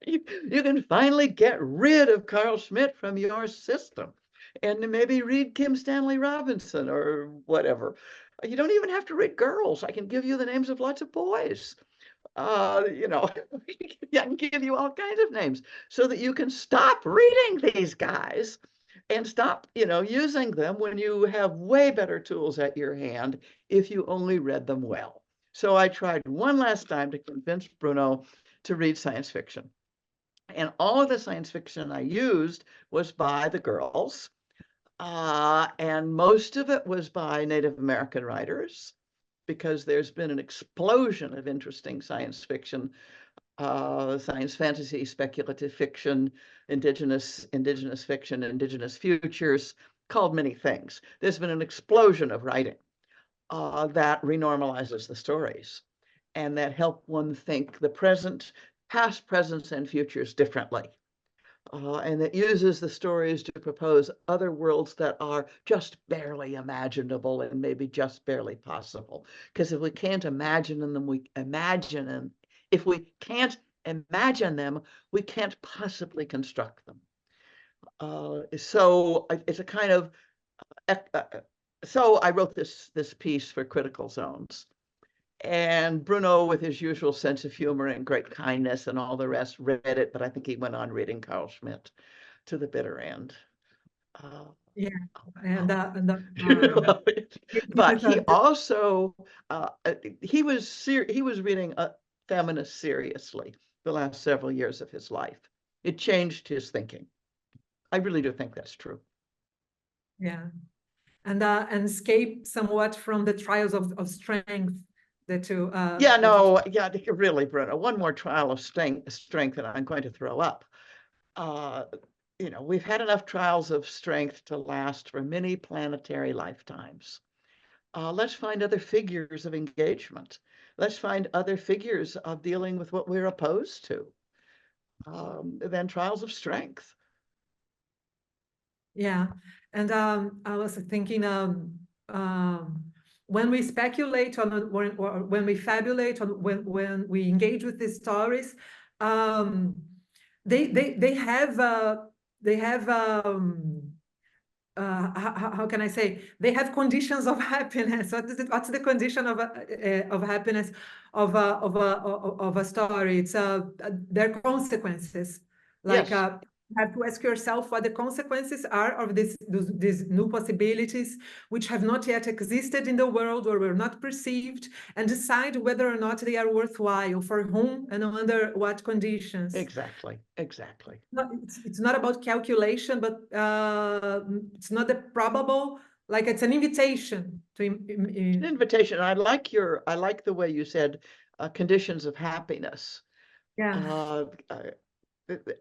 You can finally get rid of Carl Schmitt from your system and maybe read Kim Stanley Robinson or whatever. You don't even have to read girls. I can give you the names of lots of boys. I can give you all kinds of names so that you can stop reading these guys and stop, using them when you have way better tools at your hand if you only read them well. So I tried one last time to convince Bruno to read science fiction. And all of the science fiction I used was by the girls. And most of it was by Native American writers, because there's been an explosion of interesting science fiction, science fantasy, speculative fiction, indigenous fiction, indigenous futures, called many things. There's been an explosion of writing that renormalizes the stories and that help one think the present, past, presents, and futures differently. And that uses the stories to propose other worlds that are just barely imaginable and maybe just barely possible. Because if we can't imagine them, if we can't imagine them, we can't possibly construct them. So it's a kind of, so I wrote this piece for Critical Zones. And Bruno, with his usual sense of humor and great kindness and all the rest, read it, but I think he went on reading Carl Schmitt to the bitter end. Yeah, but he also he was reading feminists seriously the last several years of his life. It changed his thinking. I really do think that's true. Yeah, and escape somewhat from the trials of strength that you. Really, Bruno. One more trial of strength, and I'm going to throw up. You know, we've had enough trials of strength to last for many planetary lifetimes. Let's find other figures of engagement. Let's find other figures of dealing with what we're opposed to than trials of strength. Yeah, and I was thinking when we speculate on or when we fabulate on when we engage with these stories, they have how can I say, they have conditions of happiness. What's the condition of happiness of a story? It's their consequences. Like Yes. you have to ask yourself what the consequences are of these new possibilities, which have not yet existed in the world or were not perceived, and decide whether or not they are worthwhile, for whom and under what conditions. Exactly. It's not about calculation, but it's not the probable, like it's an invitation to An invitation. I like the way you said conditions of happiness. Yeah.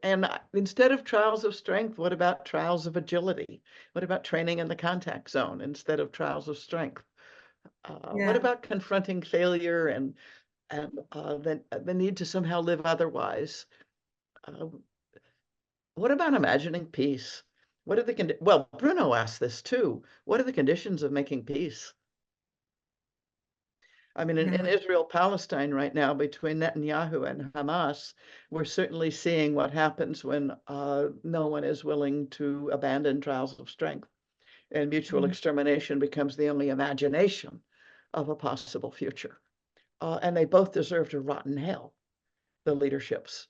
And instead of trials of strength, what about trials of agility? What about training in the contact zone instead of trials of strength? What about confronting failure and the need to somehow live otherwise? What about imagining peace? What are well, Bruno asked this too. What are the conditions of making peace? I mean, in Israel-Palestine right now, between Netanyahu and Hamas, we're certainly seeing what happens when no one is willing to abandon trials of strength, and mutual extermination becomes the only imagination of a possible future. And they both deserve to rot in hell, the leaderships,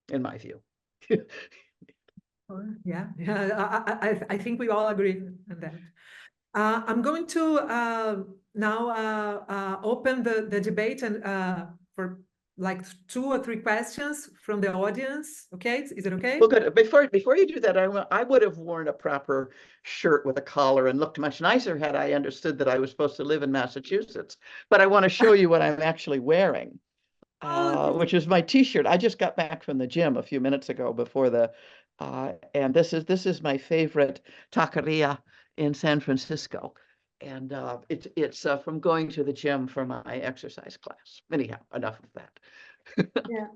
in my view. I think we all agree on that. I'm going to now open the debate and for like 2 or 3 questions from the audience. Okay, is it okay? Well, good. Before you do that, I would have worn a proper shirt with a collar and looked much nicer had I understood that I was supposed to live in Massachusetts. But I want to show you what I'm actually wearing, which is my T-shirt. I just got back from the gym a few minutes ago before the, and this is my favorite taqueria in San Francisco, and it's from going to the gym for my exercise class. Anyhow, enough of that. Yeah.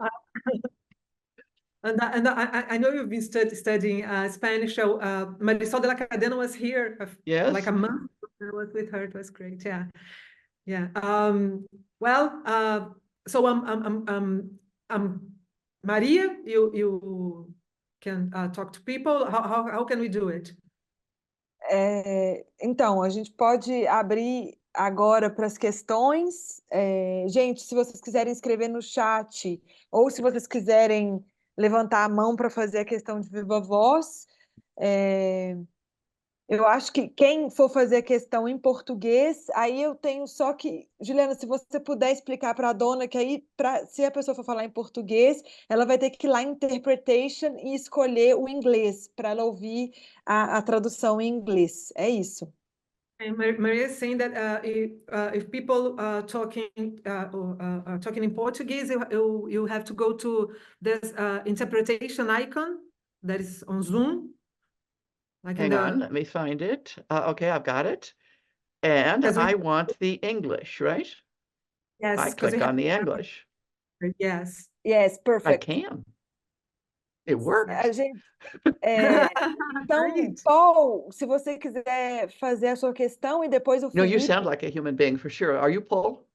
And I know you've been studying Spanish. So Marisol de la Cadena was here like a month. I was with her. It was great. Yeah. Well, so Maria, you can talk to people. How can we do it? Então, a gente pode abrir agora para as questões. Gente, se vocês quiserem escrever no chat, ou se vocês quiserem levantar a mão para fazer a questão de viva voz, Eu acho que quem for fazer a questão em português, aí eu tenho só que, Juliana, se você puder explicar para a Dona, que aí, se a pessoa for falar em português, ela vai ter que ir lá em interpretation e escolher o inglês, para ela ouvir a tradução em inglês. É isso. And Maria is saying that if people talking talking in Portuguese, you have to go to this interpretation icon that is on Zoom. Like Hang on, let me find it. Okay, I've got it. And I want the English, right? Yes, I click on the English. Yes. Yes, I perfect. can. It works. A gente, então, Great. Paul, se você quiser fazer a sua questão e depois o No, you Felipe... sound like a human being for sure. Are you Paul?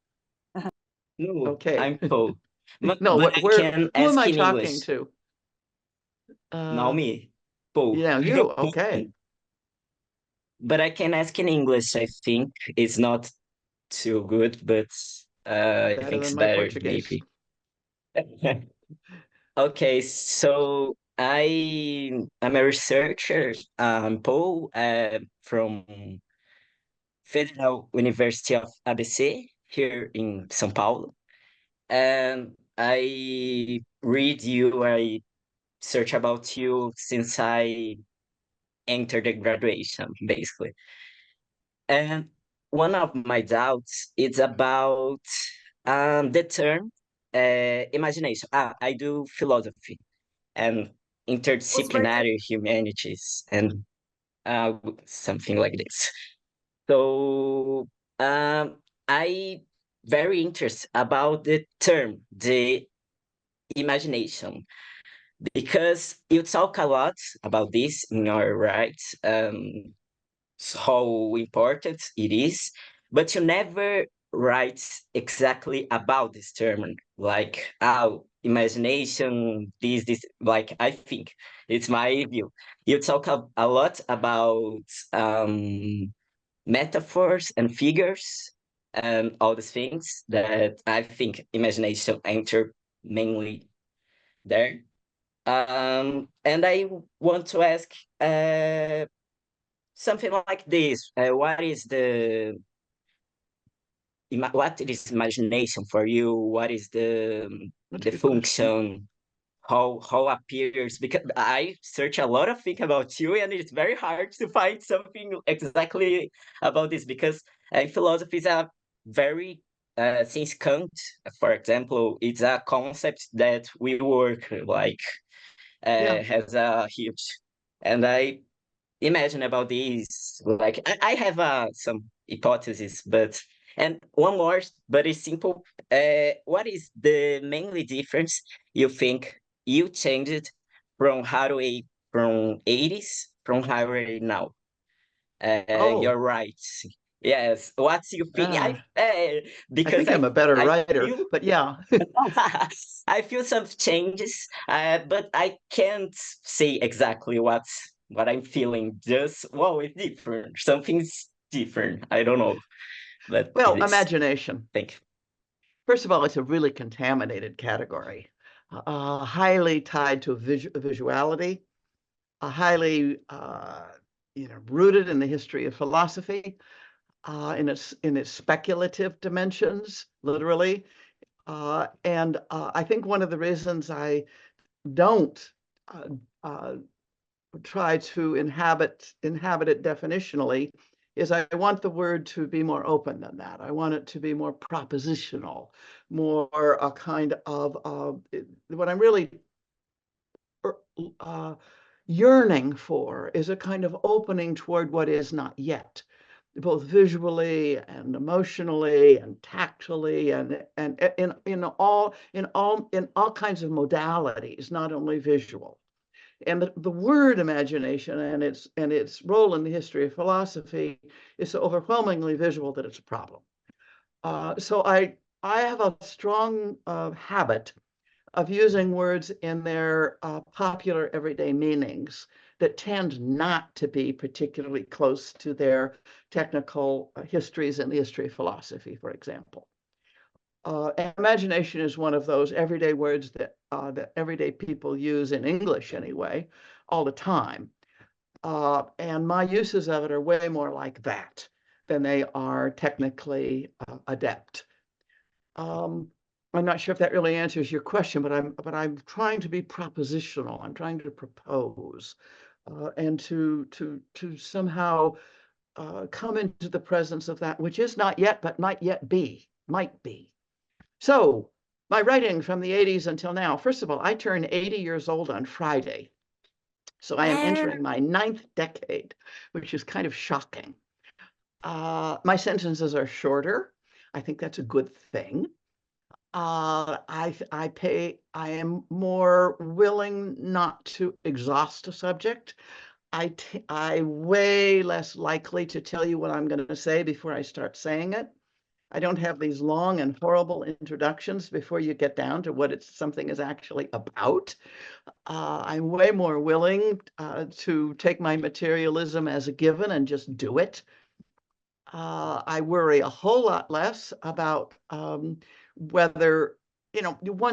No, Okay. I'm Paul. But, No, but I can who am ask I in talking English. to? Now me, Paul. Yeah, you. Okay. But I can ask in English, I think. It's not too good, but I Better think it's than my better, Portuguese. maybe. Okay, so I'm a researcher, Paul, from Federal University of ABC here in São Paulo. And I read you, I search about you since I entered the graduation, basically. And one of my doubts is about the term imagination. I do philosophy and interdisciplinary humanities and something like this. So I very interested about the term, the imagination, because you talk a lot about this in your rights, how important it is, but you never write exactly about this term, like imagination, this, like, I think it's my view. You talk a lot about metaphors and figures and all these things that I think imagination enter mainly there. And I want to ask something like this: what is what is imagination for you? What is the function? How appears? Because I search a lot of things about you, and it's very hard to find something exactly about this, because philosophy is a very since Kant, for example, it's a concept that we work like has a huge, and I imagine about this, like I have some hypotheses, but and one more, but it's simple. What is the mainly difference you think you changed from Haraway from 80s from Haraway now? You're right. Yes. What's you think? Because I think I'm a better writer, feel, but yeah. I feel some changes, but I can't say exactly what I'm feeling. Just, well, it's different. Something's different. I don't know. But well, imagination. Thank you. First of all, it's a really contaminated category, highly tied to visuality, highly rooted in the history of philosophy, in its speculative dimensions, literally. And I think one of the reasons I don't try to inhabit it definitionally is I want the word to be more open than that. I want it to be more propositional, more a kind of what I'm really yearning for is a kind of opening toward what is not yet, both visually and emotionally and tactily and in all kinds of modalities, not only visual. And the word imagination and its role in the history of philosophy is so overwhelmingly visual that it's a problem. So I have a strong habit of using words in their popular everyday meanings that tend not to be particularly close to their technical histories in the history of philosophy, for example. Imagination is one of those everyday words that everyday people use in English anyway, all the time. And my uses of it are way more like that than they are technically adept. I'm not sure if that really answers your question, but I'm trying to be propositional. I'm trying to propose and to somehow come into the presence of that which is not yet, but might yet be, might be. So my writing from the 80s until now, first of all, I turn 80 years old on Friday. So I am entering my 9th decade, which is kind of shocking. My sentences are shorter. I think that's a good thing. I am more willing not to exhaust a subject. I way less likely to tell you what I'm going to say before I start saying it. I don't have these long and horrible introductions before you get down to what something is actually about. I'm way more willing to take my materialism as a given and just do it. I worry a whole lot less about whether,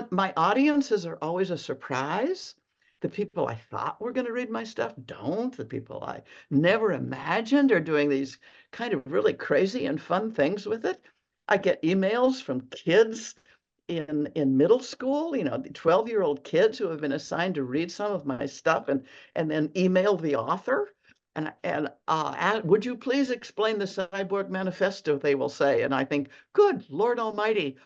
my audiences are always a surprise. The people I thought were going to read my stuff don't. The people I never imagined are doing these kind of really crazy and fun things with it. I get emails from kids in middle school, the 12-year-old kids who have been assigned to read some of my stuff and then email the author. And would you please explain the Cyborg Manifesto, they will say. And I think, good Lord Almighty.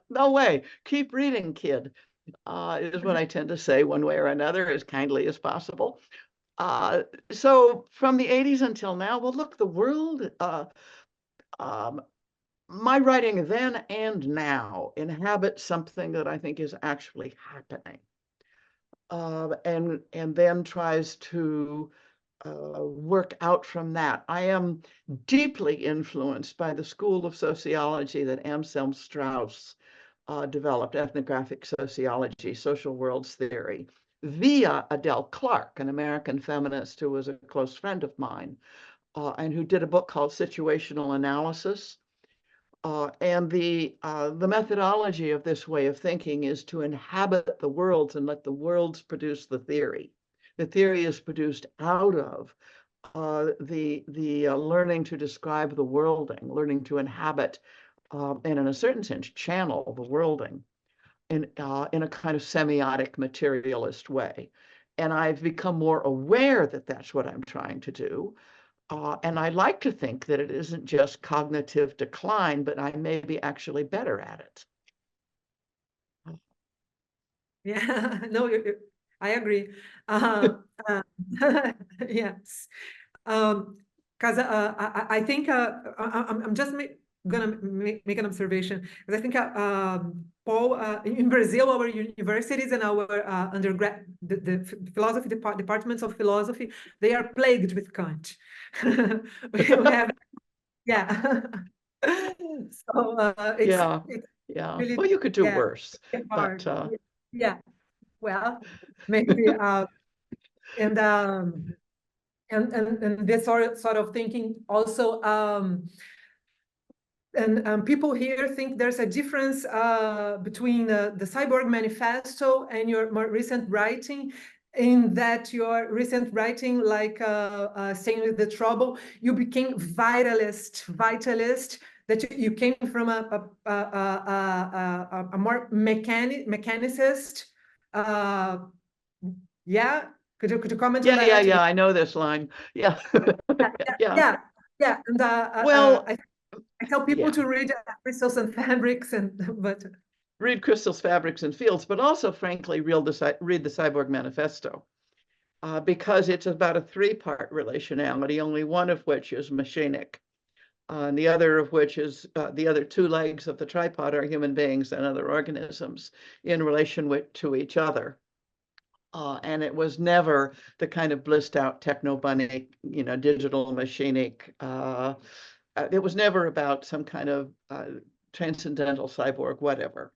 No way. Keep reading, kid, is what I tend to say one way or another, as kindly as possible. So from the 80s until now, well, look, the world, my writing then and now inhabits something that I think is actually happening. And then tries to work out from that. I am deeply influenced by the school of sociology that Anselm Strauss developed, ethnographic sociology, social worlds theory, via Adele Clark, an American feminist who was a close friend of mine, and who did a book called Situational Analysis. And the methodology of this way of thinking is to inhabit the worlds and let the worlds produce the theory. The theory is produced out of the learning to describe the worlding, learning to inhabit, and in a certain sense, channel the worlding in a kind of semiotic materialist way. And I've become more aware that that's what I'm trying to do. And I like to think that it isn't just cognitive decline, but I may be actually better at it. Yeah, no, I agree. Yes, because I think I'm just gonna make an observation, because I think Paul, in Brazil, our universities and our undergrad, the philosophy departments of philosophy, they are plagued with Kant. We have, yeah. So it's yeah. really, Well, you could do worse, hard. but yeah. Well, maybe and this sort of thinking also, and people here think there's a difference between the Cyborg Manifesto and your more recent writing, in that your recent writing, like Staying with the Trouble, you became vitalist, that you came from a more mechanicist. Yeah, could you comment on that? Yeah, I know this line. Yeah. Yeah. And well, I tell people to read Crystals and Fabrics, but read Crystals, Fabrics, and Fields, but also, frankly, read the Cyborg Manifesto, because it's about a 3-part relationality, only one of which is machinic, and the other of which is the other 2 legs of the tripod are human beings and other organisms in relation to each other. And it was never the kind of blissed out techno-bunny, digital machinic. It was never about some kind of transcendental cyborg, whatever.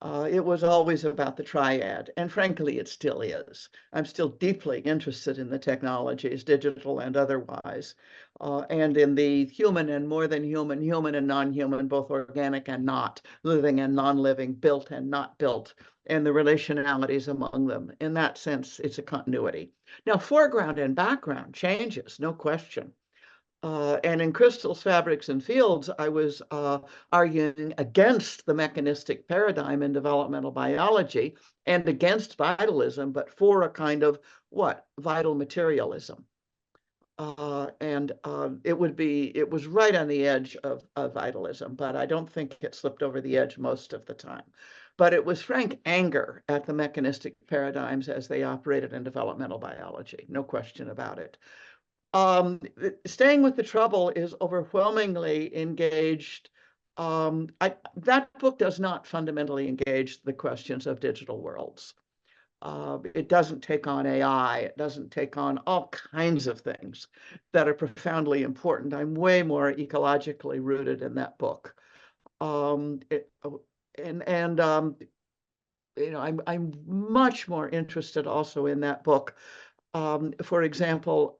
It was always about the triad, and frankly, it still is. I'm still deeply interested in the technologies, digital and otherwise, and in the human and more than human, human and non-human, both organic and not, living and non-living, built and not built, and the relationalities among them. In that sense, it's a continuity. Now, foreground and background changes, no question. And in Crystals, Fabrics, and Fields, I was arguing against the mechanistic paradigm in developmental biology and against vitalism, but for a kind of what? Vital materialism. It was right on the edge of vitalism, but I don't think it slipped over the edge most of the time. But it was frank anger at the mechanistic paradigms as they operated in developmental biology, no question about it. Staying with the Trouble is overwhelmingly engaged. That book does not fundamentally engage the questions of digital worlds. It doesn't take on AI. It doesn't take on all kinds of things that are profoundly important. I'm way more ecologically rooted in that book. I'm much more interested also in that book. For example,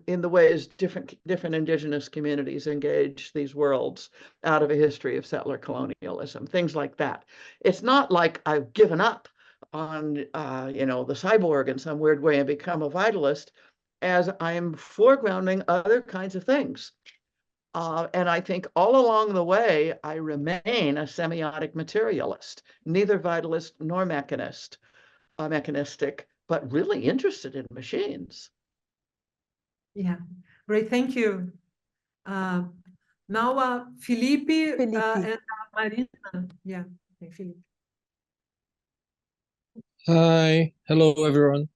in the ways different indigenous communities engage these worlds out of a history of settler colonialism, things like that. It's not like I've given up on, the cyborg in some weird way and become a vitalist, as I'm foregrounding other kinds of things. And I think all along the way, I remain a semiotic materialist, neither vitalist nor mechanistic, but really interested in machines. Yeah, great, thank you. Now, Felipe. And Marina. Yeah, okay, Felipe. Hi, hello everyone.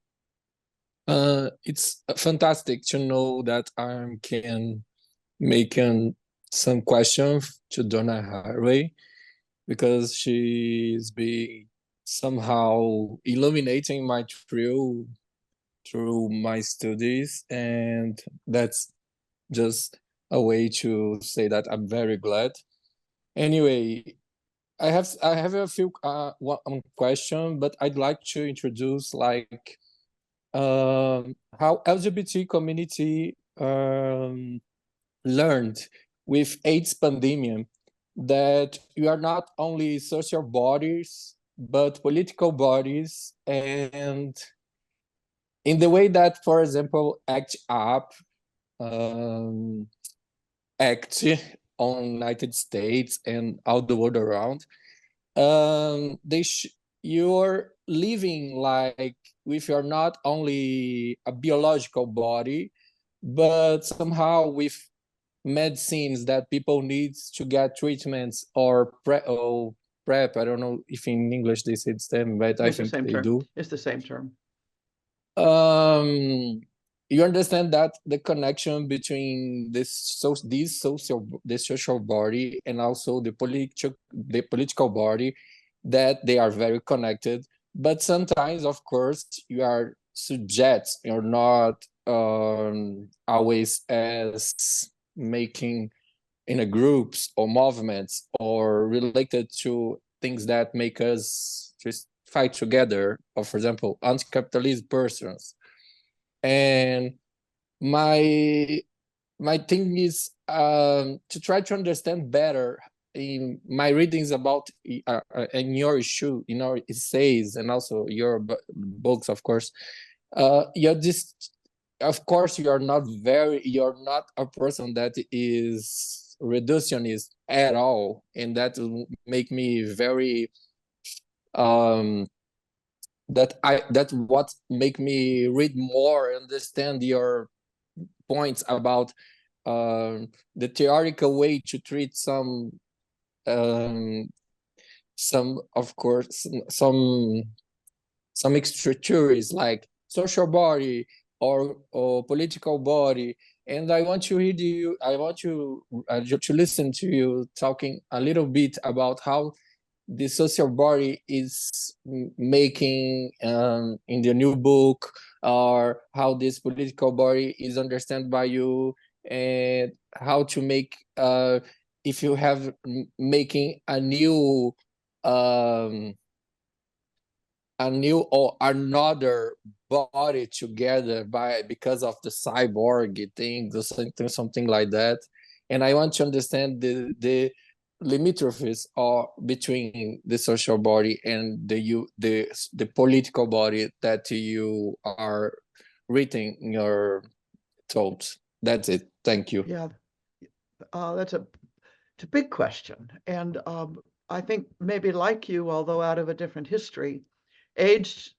It's fantastic to know that I can make some questions to Donna Haraway, because she's been somehow illuminating my through my studies, and that's just a way to say that I'm very glad. Anyway, I have a few one question, but I'd like to introduce like how LGBT community learned with AIDS pandemic that you are not only social bodies but political bodies, and in the way that, for example, ACT UP ACT on United States and all the world around, you're living like with you're not only a biological body, but somehow with medicines that people need to get treatments or prep. I don't know if in English they say the same, but I think they do. It's the same term. You understand that the connection between this social body and also the political body, that they are very connected, but sometimes, of course, you are subjects. You're not always as making in a groups or movements or related to things that make us just fight together, or for example, anti-capitalist persons. And my thing is to try to understand better in my readings about in your issue, in our essays, and also your books, of course. You're just, of course, you're not a person that is reductionist at all, and that will make me very that what make me read more, understand your points about the theoretical way to treat some of course some extra theories like social body or political body. And I want to read you, I want to listen to you talking a little bit about how the social body is making in the new book, or how this political body is understood by you, and how to make if you have making a new a new or another body together because of the cyborg thing, something like that. And I want to understand the limitations are between the social body and the political body that you are reading in your thoughts. That's it. Thank you. Yeah, it's a big question, and I think maybe like you, although out of a different history, AIDS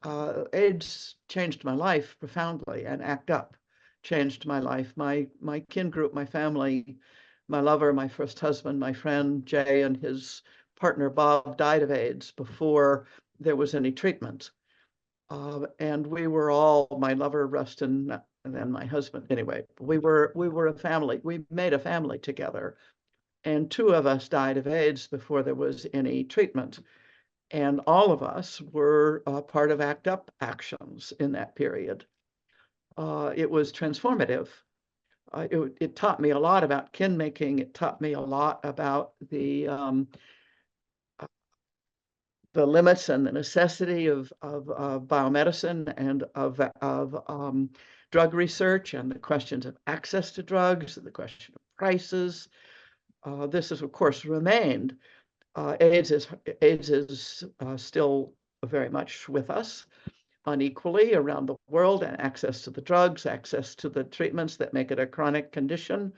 changed my life profoundly, and ACT UP changed my life. My kin group, my family, my lover, my first husband, my friend Jay, and his partner Bob died of AIDS before there was any treatment. And we were all, my lover Rustin and then my husband, anyway, we were a family. We made a family together. And 2 of us died of AIDS before there was any treatment. And all of us were part of ACT UP actions in that period. It was transformative. It taught me a lot about kin making. It taught me a lot about the limits and the necessity of biomedicine and of drug research, and the questions of access to drugs, and the question of prices. This has, of course, remained. AIDS is still very much with us unequally around the world, and access to the drugs, access to the treatments that make it a chronic condition,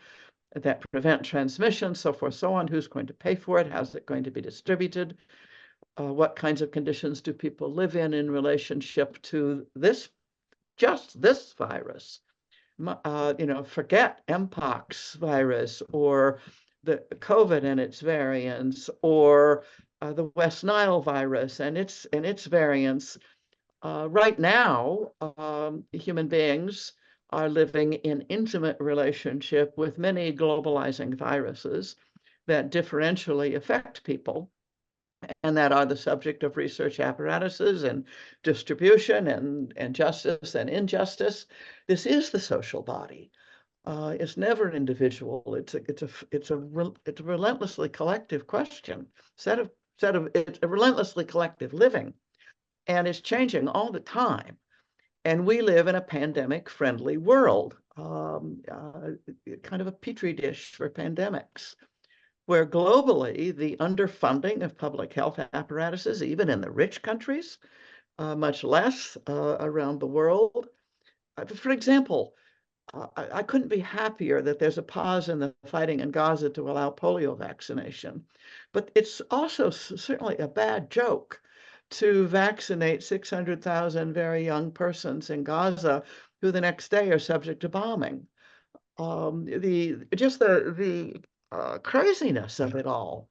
that prevent transmission, so forth, so on. Who's going to pay for it? How's it going to be distributed? What kinds of conditions do people live in relationship to just this virus? Forget Mpox virus or the COVID and its variants, or the West Nile virus and its variants. Right now, human beings are living in intimate relationship with many globalizing viruses that differentially affect people, and that are the subject of research apparatuses and distribution and justice and injustice. This is the social body. It's never individual. It's a relentlessly collective question. It's a relentlessly collective living, and it's changing all the time. And we live in a pandemic-friendly world, kind of a petri dish for pandemics, where globally the underfunding of public health apparatuses, even in the rich countries, much less around the world. For example, I couldn't be happier that there's a pause in the fighting in Gaza to allow polio vaccination. But it's also certainly a bad joke to vaccinate 600,000 very young persons in Gaza who the next day are subject to bombing. The craziness of it all.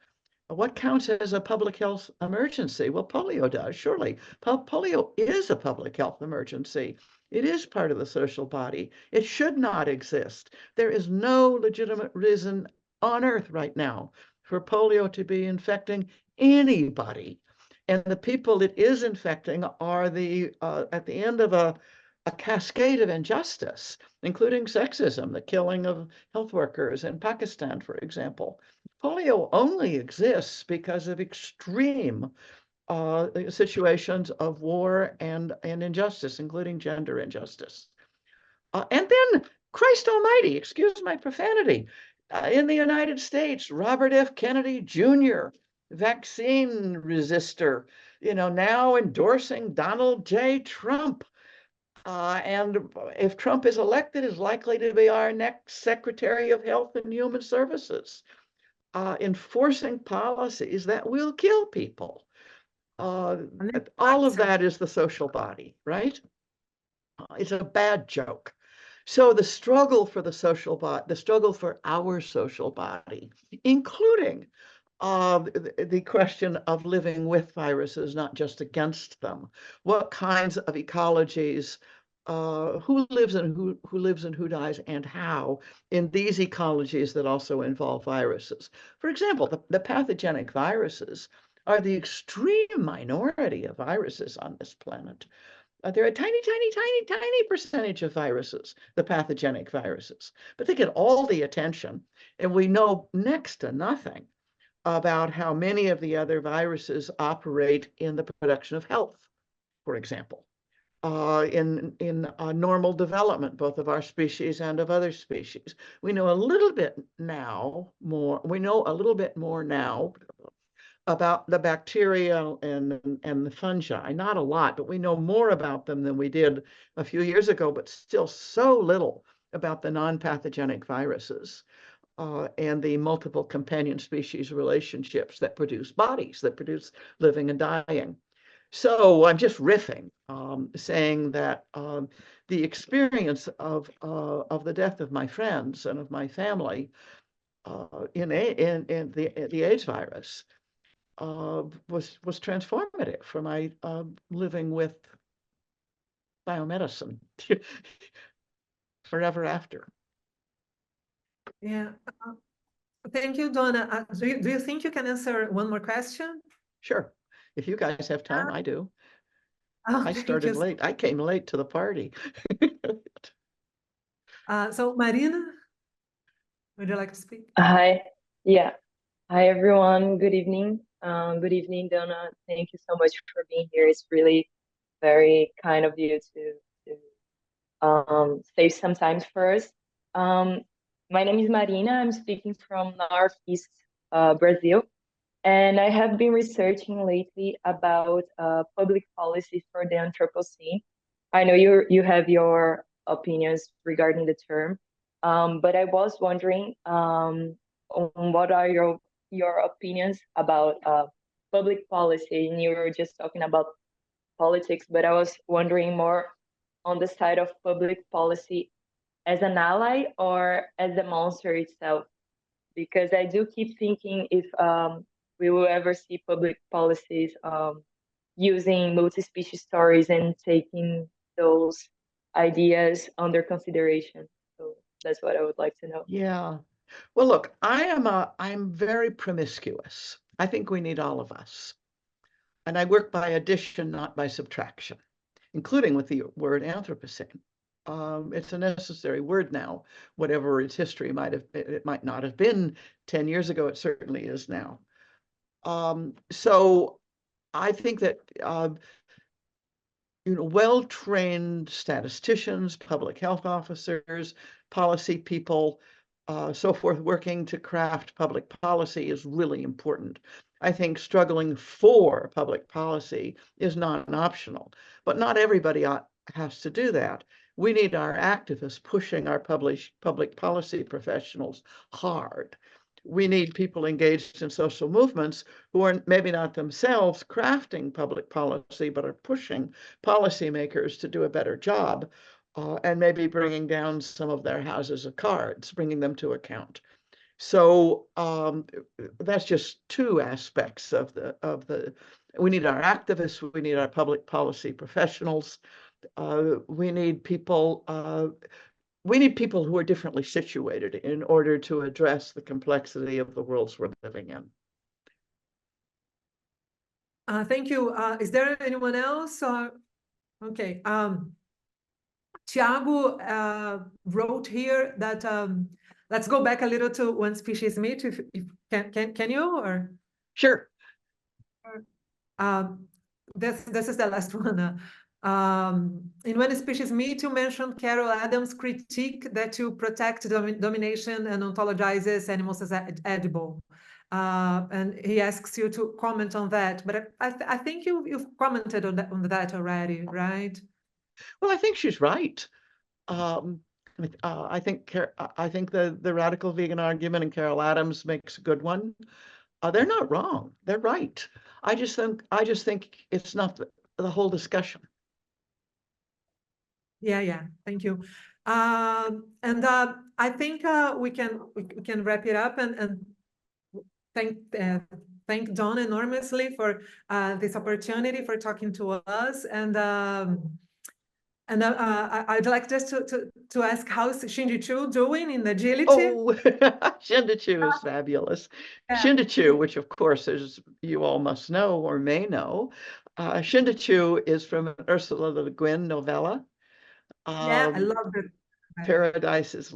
What counts as a public health emergency? Well, polio does, surely. Polio is a public health emergency. It is part of the social body. It should not exist. There is no legitimate reason on earth right now for polio to be infecting anybody. And the people it is infecting are at the end of a cascade of injustice, including sexism, the killing of health workers in Pakistan, for example. Polio only exists because of extreme situations of war and injustice, including gender injustice. And then, Christ almighty, excuse my profanity, in the United States, Robert F. Kennedy Jr., vaccine resistor, now endorsing Donald J. Trump. And if Trump is elected, is likely to be our next Secretary of Health and Human Services, enforcing policies that will kill people. All of that is the social body, right? It's a bad joke. So the struggle for the social body, the struggle for our social body, including the question of living with viruses, not just against them. What kinds of ecologies, who lives and who dies, and how in these ecologies that also involve viruses. For example, the pathogenic viruses are the extreme minority of viruses on this planet. They're a tiny, tiny, tiny, tiny percentage of viruses, the pathogenic viruses, but they get all the attention, and we know next to nothing about how many of the other viruses operate in the production of health, for example, in normal development, both of our species and of other species. We know a little bit more now about the bacteria and the fungi. Not a lot, but we know more about them than we did a few years ago, but still so little about the non-pathogenic viruses. And the multiple companion species relationships that produce bodies, that produce living and dying. So I'm just riffing, saying that the experience of the death of my friends and of my family in the AIDS virus was transformative for my living with biomedicine forever after. Yeah. Thank you, Donna. Do you think you can answer one more question? Sure. If you guys have time, I do. Oh, I started late. I came late to the party. So Marina, would you like to speak? Hi. Yeah. Hi, everyone. Good evening. Good evening, Donna. Thank you so much for being here. It's really very kind of you to save some time for us. My name is Marina. I'm speaking from Northeast Brazil, and I have been researching lately about public policy for the Anthropocene. I know you have your opinions regarding the term, but I was wondering what are your opinions about public policy? And you were just talking about politics, but I was wondering more on the side of public policy as an ally or as the monster itself, because I do keep thinking if we will ever see public policies using multi-species stories and taking those ideas under consideration. So that's what I would like to know. Yeah. Well, look, I'm very promiscuous. I think we need all of us. And I work by addition, not by subtraction, including with the word Anthropocene. It's a necessary word now, whatever its history it might not have been 10 years ago, it certainly is now. So I think that well-trained statisticians, public health officers, policy people, so forth, working to craft public policy is really important. I think struggling for public policy is not optional, but not everybody has to do that. We need our activists pushing our public policy professionals hard. We need people engaged in social movements who are maybe not themselves crafting public policy, but are pushing policymakers to do a better job, and maybe bringing down some of their houses of cards, bringing them to account. So that's just two aspects of the. We need our activists. We need our public policy professionals. We need people. We need people who are differently situated in order to address the complexity of the worlds we're living in. Thank you. Is there anyone else? Okay. Tiago wrote here that let's go back a little to When Species Meet. If can you or? Sure. This is the last one. In When Species Meet, you mentioned Carol Adams' critique that you protect domination and ontologizes animals as edible. And he asks you to comment on that. But I think you've commented on that already, right? Well, I think she's right. I think the radical vegan argument in Carol Adams makes a good one. They're not wrong. They're right. I just think it's not the whole discussion. Yeah. Thank you. And I think we can wrap it up and thank Donna enormously for this opportunity for talking to us. And I'd like just to ask how's Shindichu doing in agility? Oh, Shindichu is fabulous. Yeah. Shindichu, which of course, as you all must know or may know, Shindichu is from an Ursula Le Guin novella. Yeah, I love it. Paradise is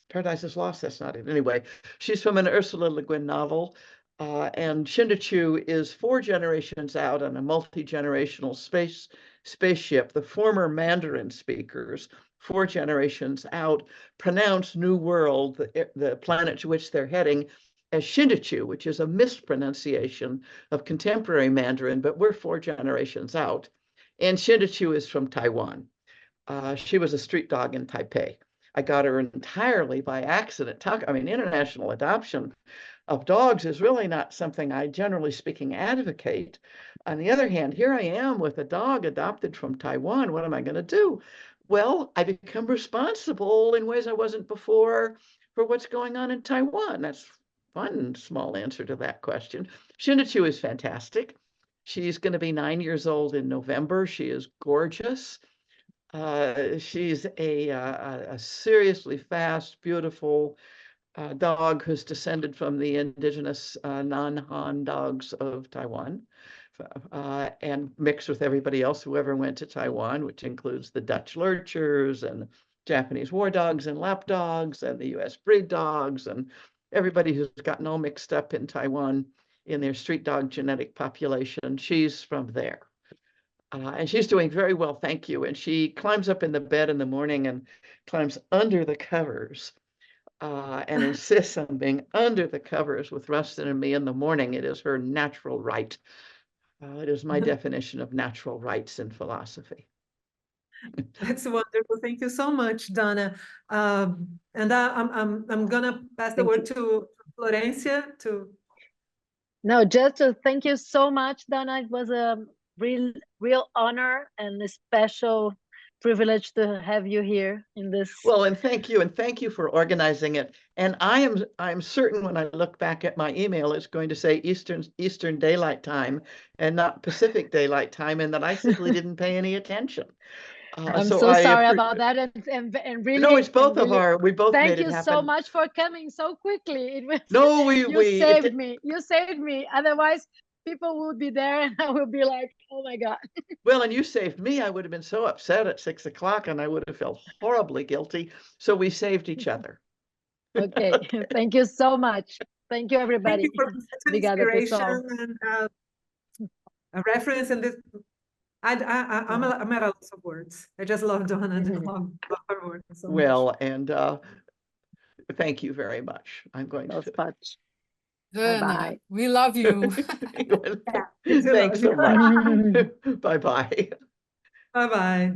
Paradise is Lost, that's not it. Anyway, she's from an Ursula Le Guin novel. And Shindachu is 4 generations out on a multi-generational spaceship. The former Mandarin speakers, 4 generations out, pronounce New World, the planet to which they're heading, as Shindachu, which is a mispronunciation of contemporary Mandarin, but we're 4 generations out. And Shindachu is from Taiwan. She was a street dog in Taipei. I got her entirely by accident. International adoption of dogs is really not something I, generally speaking, advocate. On the other hand, here I am with a dog adopted from Taiwan. What am I going to do? Well, I become responsible in ways I wasn't before for what's going on in Taiwan. That's one small answer to that question. Shindachu is fantastic. She's going to be 9 years old in November. She is gorgeous. She's a seriously fast, beautiful dog who's descended from the indigenous non-Han dogs of Taiwan, and mixed with everybody else who ever went to Taiwan, which includes the Dutch Lurchers and Japanese war dogs and lap dogs and the US breed dogs and everybody who's gotten all mixed up in Taiwan in their street dog genetic population. She's from there. And she's doing very well, thank you. And she climbs up in the bed in the morning and climbs under the covers and insists on being under the covers with Rustin and me in the morning. It is her natural right. It is my definition of natural rights in philosophy. That's wonderful. Thank you so much, Donna. And I'm gonna pass the word to Florencia to. No, just to thank you so much, Donna. It was a real honor and a special privilege to have you here in this. Well, and thank you for organizing it. And I'm certain when I look back at my email, it's going to say Eastern Daylight Time and not Pacific Daylight Time, and that I simply didn't pay any attention. I'm so sorry about that, and really. No, it's both really, of our. We both thank made it you happen. so much for coming so quickly. It was, no, you saved me. You saved me. Otherwise, people would be there, and I would be like, "Oh my God." Well, and you saved me. I would have been so upset at 6 o'clock, and I would have felt horribly guilty. So we saved each other. Okay, thank you so much. Thank you, everybody. Thank you for such an inspiration and a reference in this. I'm at a loss of words. I just love Donna and love her work so well, much. And thank you very much. I'm going to. Much. Donna, we love you. Thanks so much. Bye-bye. Bye-bye.